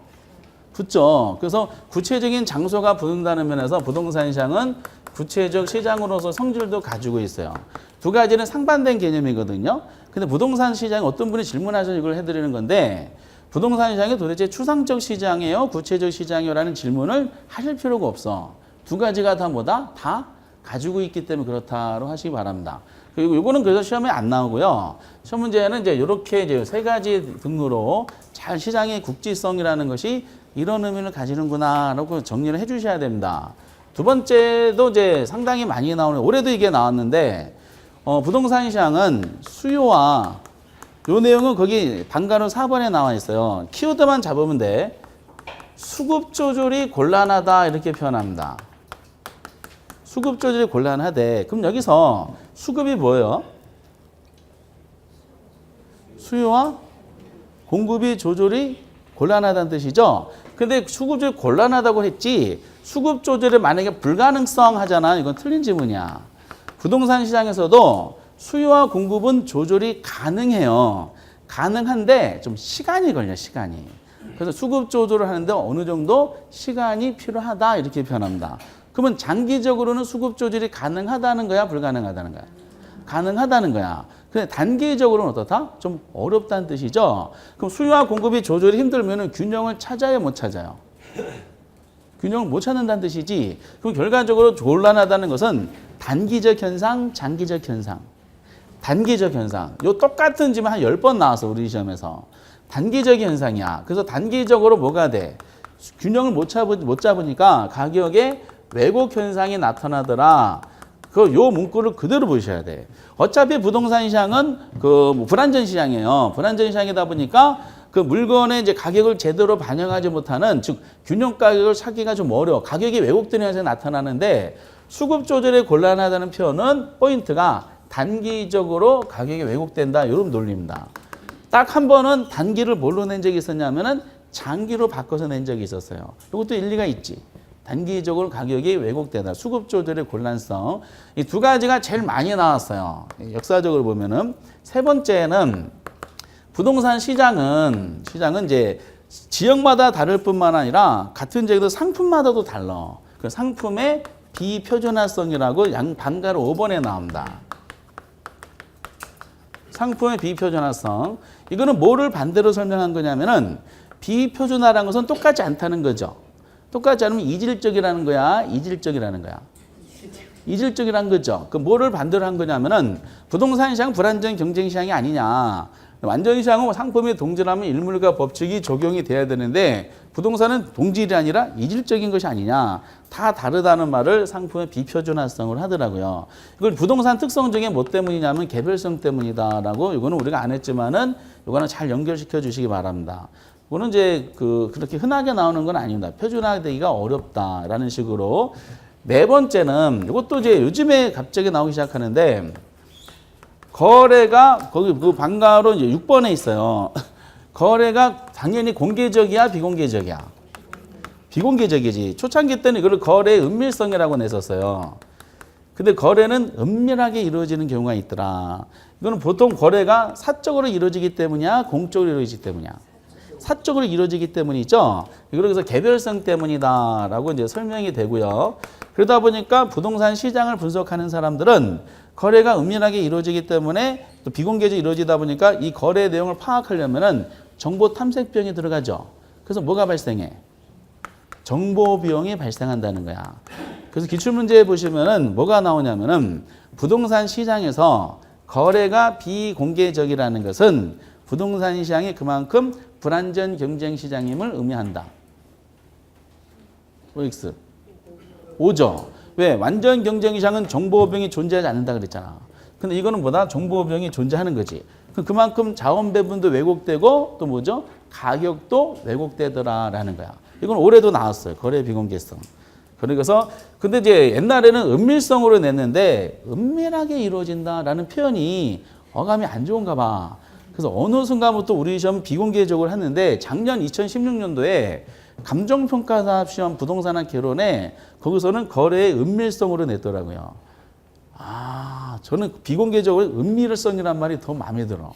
붙죠. 그래서 구체적인 장소가 붙는다는 면에서 부동산 시장은 구체적 시장으로서 성질도 가지고 있어요. 두 가지는 상반된 개념이거든요. 근데 부동산 시장 어떤 분이 질문하셔서 이걸 해드리는 건데 부동산 시장이 도대체 추상적 시장이에요? 구체적 시장이에요? 라는 질문을 하실 필요가 없어. 두 가지가 다 뭐다? 다 가지고 있기 때문에 그렇다고 하시기 바랍니다. 그리고 이거는 그래서 시험에 안 나오고요. 시험 문제는 이제 이렇게 이제 세 가지 등으로 잘 시장의 국지성이라는 것이 이런 의미를 가지는구나라고 정리를 해 주셔야 됩니다. 두 번째도 이제 상당히 많이 나오는, 올해도 이게 나왔는데, 부동산 시장은 수요와 요 내용은 거기 방가로 4번에 나와 있어요. 키워드만 잡으면 돼. 수급 조절이 곤란하다 이렇게 표현합니다. 수급 조절이 곤란하대. 그럼 여기서 수급이 뭐예요? 수요와 공급이 조절이 곤란하다는 뜻이죠. 근데 수급 조절이 곤란하다고 했지 수급 조절이 만약에 불가능성 하잖아. 이건 틀린 지문이야. 부동산 시장에서도 수요와 공급은 조절이 가능해요. 가능한데 좀 시간이 걸려, 시간이. 그래서 수급 조절을 하는데 어느 정도 시간이 필요하다 이렇게 표현합니다. 그러면 장기적으로는 수급 조절이 가능하다는 거야, 불가능하다는 거야? 가능하다는 거야. 근데 단기적으로는 어떻다? 좀 어렵다는 뜻이죠. 그럼 수요와 공급이 조절이 힘들면 균형을 찾아야 못 찾아요. 균형을 못 찾는다는 뜻이지. 그럼 결과적으로 곤란하다는 것은 단기적 현상, 장기적 현상. 단기적 현상. 요 똑같은 질문 한 10번 나왔어, 우리 시험에서. 단기적인 현상이야. 그래서 단기적으로 뭐가 돼? 균형을 못 잡으니까 가격에 왜곡 현상이 나타나더라. 요 문구를 그대로 보셔야 돼. 어차피 부동산 시장은 불안전 시장이에요. 불안전 시장이다 보니까 그 물건의 이제 가격을 제대로 반영하지 못하는, 즉 균형 가격을 찾기가 좀 어려워. 가격이 왜곡되는 현상이 나타나는데 수급 조절에 곤란하다는 표현은 포인트가 단기적으로 가격이 왜곡된다. 이런 논리입니다. 딱 한 번은 단기를 뭘로 낸 적이 있었냐면은 장기로 바꿔서 낸 적이 있었어요. 이것도 일리가 있지. 단기적으로 가격이 왜곡되다. 수급 조절의 곤란성. 이 두 가지가 제일 많이 나왔어요. 역사적으로 보면은. 세 번째는 부동산 시장은 이제 지역마다 다를 뿐만 아니라 같은 지역도 상품마다도 달라. 그 상품의 비표준화성이라고 방가로 5번에 나옵니다. 상품의 비표준화성. 이거는 뭐를 반대로 설명한 거냐면은 비표준화라는 것은 똑같지 않다는 거죠. 똑같지 않으면 이질적이라는 거야, 이질적이라는 거야. 이질적이라는 거죠. 그 뭐를 반대로 한 거냐면은 부동산 시장 불안전 경쟁 시장이 아니냐. 완전 시장은 상품이 동질하면 일물과 법칙이 적용이 돼야 되는데 부동산은 동질이 아니라 이질적인 것이 아니냐. 다 다르다는 말을 상품의 비표준화성으로 하더라고요. 이걸 부동산 특성 중에 뭐 때문이냐면 개별성 때문이다라고, 이거는 우리가 안 했지만은 이거는 잘 연결시켜 주시기 바랍니다. 이거는 이제 그렇게 흔하게 나오는 건 아닙니다. 표준화되기가 어렵다라는 식으로. 네 번째는 이것도 이제 요즘에 갑자기 나오기 시작하는데, 거래가 거기 그 방가로 이제 6번에 있어요. 거래가 당연히 공개적이야, 비공개적이야? 비공개적이지. 초창기 때는 이걸 거래의 은밀성이라고 냈었어요. 근데 거래는 은밀하게 이루어지는 경우가 있더라. 이거는 보통 거래가 사적으로 이루어지기 때문이야, 공적으로 이루어지기 때문이야? 사적으로 이루어지기 때문이죠. 그래서 개별성 때문이다라고 이제 설명이 되고요. 그러다 보니까 부동산 시장을 분석하는 사람들은 거래가 은밀하게 이루어지기 때문에 또 비공개적으로 이루어지다 보니까 이 거래 내용을 파악하려면은 정보 탐색병이 들어가죠. 그래서 뭐가 발생해? 정보 비용이 발생한다는 거야. 그래서 기출문제에 보시면은 뭐가 나오냐면은 부동산 시장에서 거래가 비공개적이라는 것은 부동산 시장이 그만큼 불안전 경쟁 시장임을 의미한다. OX. 오죠. 왜? 완전 경쟁 시장은 정보 비용이 존재하지 않는다 그랬잖아. 근데 이거는 뭐다? 정보 비용이 존재하는 거지. 그만큼 자원 배분도 왜곡되고 또 뭐죠? 가격도 왜곡되더라라는 거야. 이건 올해도 나왔어요. 거래 비공개성. 그래서 근데 이제 옛날에는 은밀성으로 냈는데 은밀하게 이루어진다라는 표현이 어감이 안 좋은가 봐. 그래서 어느 순간부터 우리 시험 비공개적으로 했는데 작년 2016년도에 감정평가사업 시험 부동산학 개론에 거기서는 거래의 은밀성으로 냈더라고요. 아, 저는 비공개적으로 은밀성이란 말이 더 마음에 들어.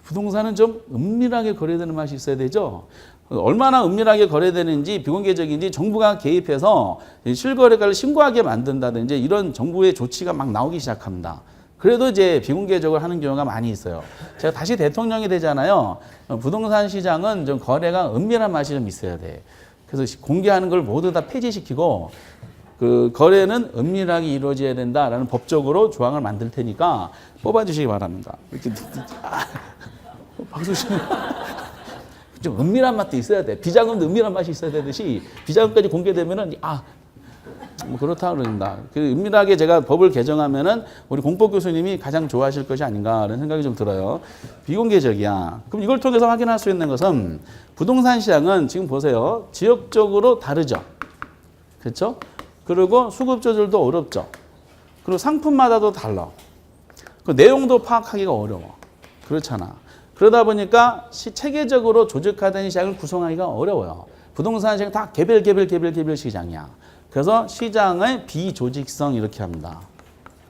부동산은 좀 은밀하게 거래되는 맛이 있어야 되죠. 얼마나 은밀하게 거래되는지 비공개적인지 정부가 개입해서 실거래가를 신고하게 만든다든지 이런 정부의 조치가 막 나오기 시작합니다. 그래도 이제 비공개적으로 하는 경우가 많이 있어요. 제가 다시 대통령이 되잖아요. 부동산 시장은 좀 거래가 은밀한 맛이 좀 있어야 돼. 그래서 공개하는 걸 모두 다 폐지시키고 그 거래는 은밀하게 이루어져야 된다라는 법적으로 조항을 만들 테니까 뽑아주시기 바랍니다. 이렇게 박수 치면 좀 은밀한 맛도 있어야 돼. 비자금도 은밀한 맛이 있어야 되듯이 비자금까지 공개되면은 뭐 그렇다 그럽니다. 그 은밀하게 제가 법을 개정하면은 우리 공법 교수님이 가장 좋아하실 것이 아닌가라는 생각이 좀 들어요. 비공개적이야. 그럼 이걸 통해서 확인할 수 있는 것은 부동산 시장은 지금 보세요. 지역적으로 다르죠. 그렇죠? 그리고 수급 조절도 어렵죠. 그리고 상품마다도 달라. 그 내용도 파악하기가 어려워. 그렇잖아. 그러다 보니까 체계적으로 조직화된 시장을 구성하기가 어려워요. 부동산 시장 다 개별 시장이야. 그래서 시장의 비조직성 이렇게 합니다.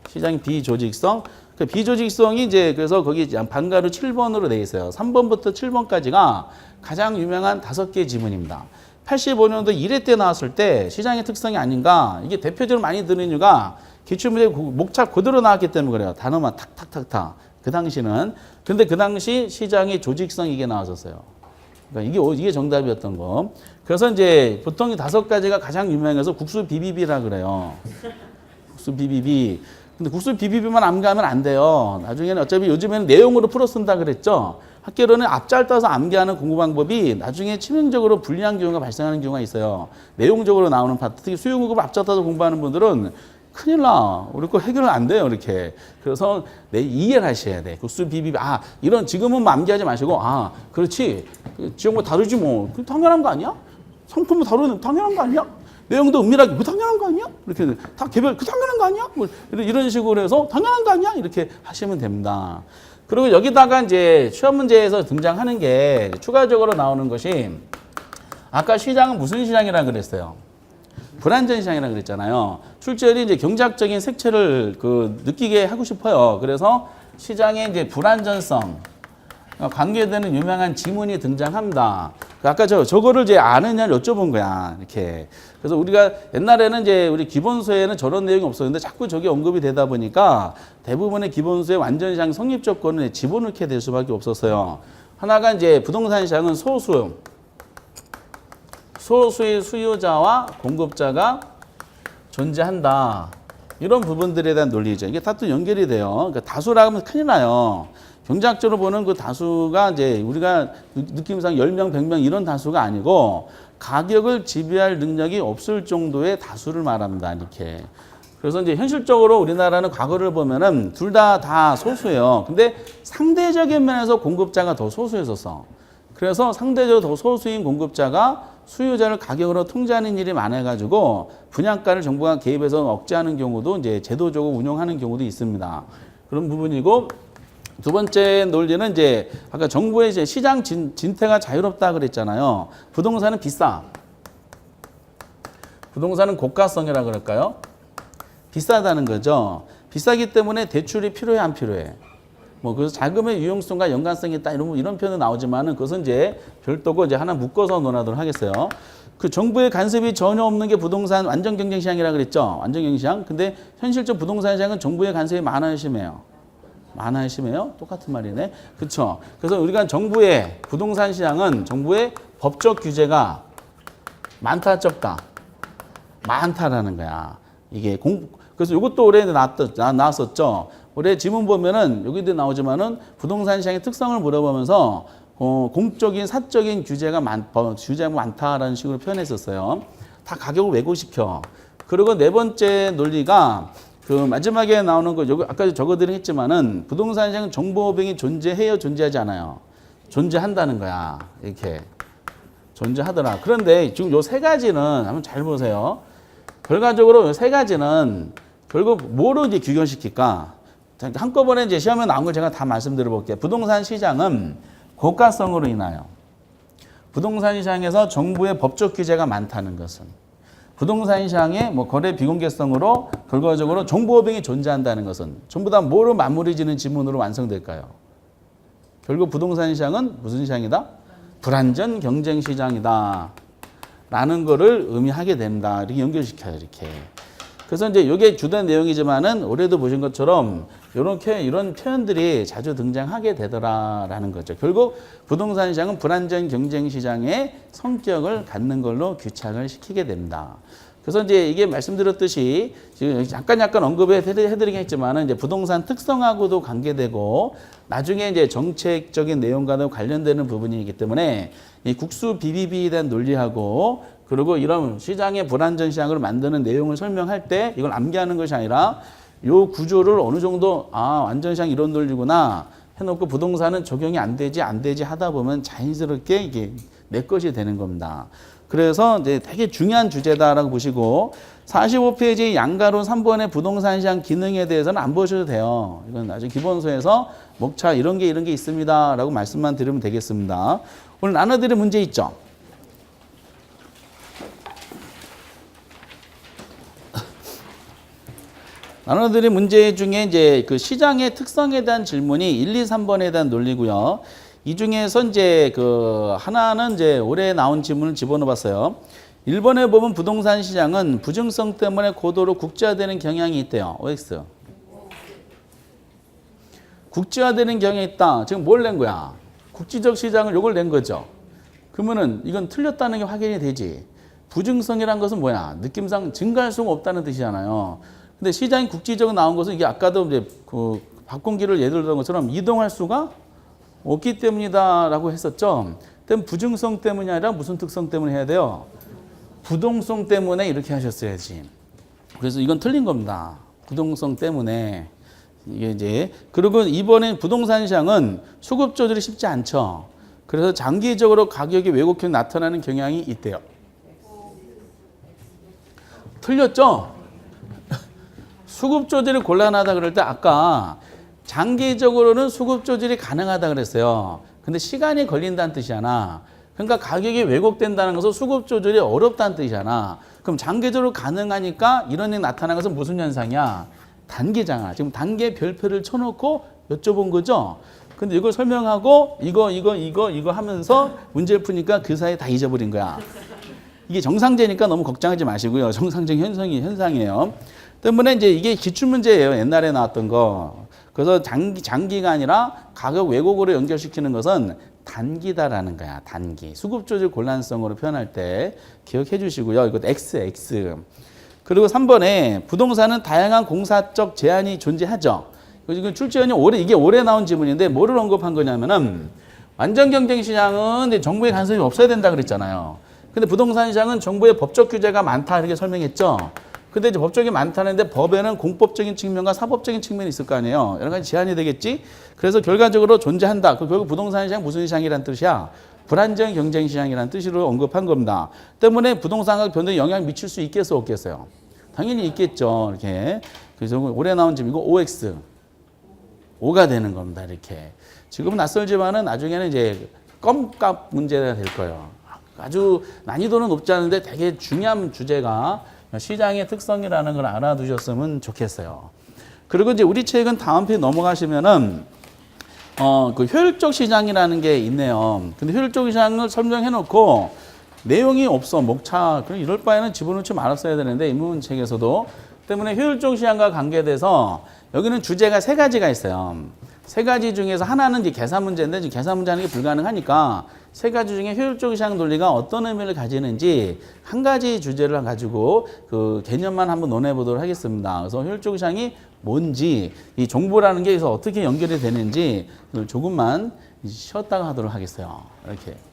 시장의 비조직성. 그 비조직성이 이제 그래서 거기 반가로 7번으로 돼 있어요. 3번부터 7번까지가 가장 유명한 5개 지문입니다. 85년도 1회 때 나왔을 때 시장의 특성이 아닌가. 이게 대표적으로 많이 드는 이유가 기출문제 목차 그대로 나왔기 때문에 그래요. 단어만 탁탁탁탁. 그 당시는. 근데 그 당시 시장의 조직성 이게 나왔었어요. 그러니까 이게 정답이었던 거. 그래서 이제 보통 이 5가지가 가장 유명해서 국수 비비비라 그래요. 국수 비비비. 근데 국수 비비비만 암기하면 안 돼요. 나중에는 어차피 요즘에는 내용으로 풀어 쓴다 그랬죠. 학교로는 앞잘 떠서 암기하는 공부 방법이 나중에 치명적으로 불리한 경우가 발생하는 경우가 있어요. 내용적으로 나오는 파트, 특히 수용국을 앞잘 떠서 공부하는 분들은 큰일 나. 우리 거 해결은 안 돼요, 이렇게. 그래서 이해를 하셔야 돼. 국수 비비비. 아, 이런 지금은 뭐 암기하지 마시고, 아, 그렇지. 지역뭐 다르지 뭐. 그 당연한 거 아니야? 상품을 다루는 당연한 거 아니야? 내용도 은밀하게 그 당연한 거 아니야? 이렇게 다 개별 그 당연한 거 아니야? 뭐 이런 식으로 해서 당연한 거 아니야? 이렇게 하시면 됩니다. 그리고 여기다가 이제 시험 문제에서 등장하는 게 추가적으로 나오는 것이 아까 시장은 무슨 시장이라 그랬어요? 불안전 시장이라 그랬잖아요. 출제율이 이제 경제학적인 색채를 느끼게 하고 싶어요. 그래서 시장의 이제 불안전성 관계되는 유명한 지문이 등장합니다. 아까 저거를 이제 아느냐를 여쭤본 거야. 이렇게. 그래서 우리가 옛날에는 이제 우리 기본서에는 저런 내용이 없었는데 자꾸 저게 언급이 되다 보니까 대부분의 기본서의 완전 시장 성립 조건을 집어넣게 될 수밖에 없었어요. 하나가 이제 부동산 시장은 소수의 수요자와 공급자가 존재한다. 이런 부분들에 대한 논리죠. 이게 다 또 연결이 돼요. 그러니까 다수라 하면 큰일 나요. 경제학적으로 보는 그 다수가 이제 우리가 느낌상 10명, 100명 이런 다수가 아니고 가격을 지배할 능력이 없을 정도의 다수를 말합니다. 이렇게. 그래서 이제 현실적으로 우리나라는 과거를 보면은 둘 다 소수예요. 근데 상대적인 면에서 공급자가 더 소수였었어. 그래서 상대적으로 더 소수인 공급자가 수요자를 가격으로 통제하는 일이 많아가지고 분양가를 정부가 개입해서 억제하는 경우도 이제 제도적으로 운영하는 경우도 있습니다. 그런 부분이고 두 번째 논리는 이제 아까 정부의 이제 시장 진퇴가 자유롭다 그랬잖아요. 부동산은 비싸. 부동산은 고가성이라 그럴까요? 비싸다는 거죠. 비싸기 때문에 대출이 필요해 안 필요해? 뭐 그래서 자금의 유용성과 연관성이 있다 이런 표현은 나오지만은 그것은 이제 별도고 이제 하나 묶어서 논하도록 하겠어요. 그 정부의 간섭이 전혀 없는 게 부동산 완전 경쟁 시장이라 그랬죠. 완전 경쟁 시장. 근데 현실적 부동산 시장은 정부의 간섭이 많아요, 심해요. 많아요, 심해요? 똑같은 말이네. 그쵸? 그래서 우리가 정부의 부동산 시장은 정부의 법적 규제가 많다, 적다? 많다라는 거야. 그래서 이것도 올해 나왔었죠. 올해 지문 보면은 여기도 나오지만은 부동산 시장의 특성을 물어보면서 공적인 사적인 규제가 많다라는 식으로 표현했었어요. 다 가격을 왜곡시켜. 그리고 네 번째 논리가 그 마지막에 나오는 거 여기 아까 적어드린 했지만은 부동산 시장은 정보병이 존재해요, 존재하지 않아요? 존재한다는 거야. 이렇게 존재하더라. 그런데 지금 요 세 가지는 한번 잘 보세요. 결과적으로 요 세 가지는 결국 뭐로 이제 규정시킬까? 한꺼번에 이제 시험에 나온 걸 제가 다 말씀드려 볼게요. 부동산 시장은 고가성으로 인하여 부동산 시장에서 정부의 법적 규제가 많다는 것은 부동산 시장의 뭐 거래 비공개성으로 결과적으로 정보호병이 존재한다는 것은 전부 다 뭐로 마무리 지는 지문으로 완성될까요? 결국 부동산 시장은 무슨 시장이다? 불안전 경쟁 시장이다. 라는 거를 의미하게 된다. 이렇게 연결시켜요, 이렇게. 그래서 이제 이게 주된 내용이지만은 올해도 보신 것처럼 이런 표현들이 자주 등장하게 되더라라는 거죠. 결국 부동산 시장은 불안전 경쟁 시장의 성격을 갖는 걸로 규착을 시키게 됩니다. 그래서 이제 이게 말씀드렸듯이 지금 약간 언급해드리긴 했지만은 이제 부동산 특성하고도 관계되고 나중에 이제 정책적인 내용과도 관련되는 부분이기 때문에 이 국수 BBB에 대한 논리하고 그리고 이런 시장의 불안전 시장을 만드는 내용을 설명할 때 이걸 암기하는 것이 아니라 요 구조를 어느 정도 완전 시장 이런 논리구나 해놓고 부동산은 적용이 안 되지 하다 보면 자연스럽게 이게 내 것이 되는 겁니다. 그래서 이제 되게 중요한 주제다라고 보시고 45페이지 양가로 3번의 부동산 시장 기능에 대해서는 안 보셔도 돼요. 이건 나중에 기본서에서 목차 이런 게 있습니다라고 말씀만 드리면 되겠습니다. 오늘 나눠드릴 문제 있죠? 나눠드린 문제 중에 이제 그 시장의 특성에 대한 질문이 1, 2, 3번에 대한 논리고요. 이 중에서 이제 그 하나는 이제 올해 나온 질문을 집어넣어 봤어요. 1번에 보면 부동산 시장은 부증성 때문에 고도로 국제화되는 경향이 있대요. OX. 국제화되는 경향이 있다. 지금 뭘 낸 거야? 국지적 시장을 요걸 낸 거죠. 그러면은 이건 틀렸다는 게 확인이 되지. 부증성이란 것은 뭐야? 느낌상 증가할 수가 없다는 뜻이잖아요. 근데 시장이 국지적으로 나온 것은 이게 아까도 이제 그 박공기를 예를 들은 것처럼 이동할 수가 없기 때문이다라고 했었죠. 그럼 부증성 때문이 아니라 무슨 특성 때문에 해야 돼요? 부동성 때문에 이렇게 하셨어야지. 그래서 이건 틀린 겁니다. 부동성 때문에. 이게 이제 그리고 이번엔 부동산 시장은 수급 조절이 쉽지 않죠. 그래서 장기적으로 가격이 왜곡형이 나타나는 경향이 있대요. 틀렸죠? 수급 조절이 곤란하다 그럴 때 아까 장기적으로는 수급 조절이 가능하다 그랬어요. 근데 시간이 걸린다는 뜻이잖아. 그러니까 가격이 왜곡된다는 것은 수급 조절이 어렵다는 뜻이잖아. 그럼 장기적으로 가능하니까 이런 일이 나타나는 것은 무슨 현상이야? 단기잖아. 지금 단계 별표를 쳐놓고 여쭤본 거죠. 근데 이걸 설명하고 이거 하면서 문제를 푸니까 그 사이에 다 잊어버린 거야. 이게 정상제니까 너무 걱정하지 마시고요. 정상적인 현상이에요. 때문에 이제 이게 기출문제예요. 옛날에 나왔던 거. 그래서 장기가 아니라 가격 왜곡으로 연결시키는 것은 단기다라는 거야. 단기. 수급 조절 곤란성으로 표현할 때 기억해 주시고요. 이거 X. 그리고 3번에 부동산은 다양한 공사적 제한이 존재하죠. 이거 출제원이 이게 올해 나온 지문인데 뭐를 언급한 거냐면은 완전 경쟁 시장은 정부의 간섭이 없어야 된다 그랬잖아요. 근데 부동산 시장은 정부의 법적 규제가 많다 이렇게 설명했죠. 근데 이제 법적이 많다는데 법에는 공법적인 측면과 사법적인 측면이 있을 거 아니에요. 여러 가지 제한이 되겠지. 그래서 결과적으로 존재한다. 결국 부동산 시장 무슨 시장이란 뜻이야? 불안정 경쟁 시장이라는 뜻으로 언급한 겁니다. 때문에 부동산 가격 변동에 영향 미칠 수 있겠어 없겠어요? 당연히 있겠죠. 이렇게. 그래서 올해 나온 지금 이거 OX. 5가 되는 겁니다. 이렇게. 지금은 낯설지만은 나중에는 이제 껌값 문제가 될 거예요. 아주 난이도는 높지 않은데 되게 중요한 주제가 시장의 특성이라는 걸 알아두셨으면 좋겠어요. 그리고 이제 우리 책은 다음 페이지 넘어가시면은 그 효율적 시장이라는 게 있네요. 근데 효율적 시장을 설명해 놓고 내용이 없어. 목차. 그럼 이럴 바에는 집어넣지 말았어야 되는데 인문책에서도 때문에 효율적 시장과 관계돼서 여기는 주제가 세 가지가 있어요. 세 가지 중에서 하나는 이제 계산 문제인데 이제 계산 문제 하는 게 불가능하니까 세 가지 중에 효율적 시장 논리가 어떤 의미를 가지는지 한 가지 주제를 가지고 그 개념만 한번 논해 보도록 하겠습니다. 그래서 효율적 시장이 뭔지 이 정보라는 게 그래서 어떻게 연결이 되는지 조금만 쉬었다가 하도록 하겠어요. 이렇게.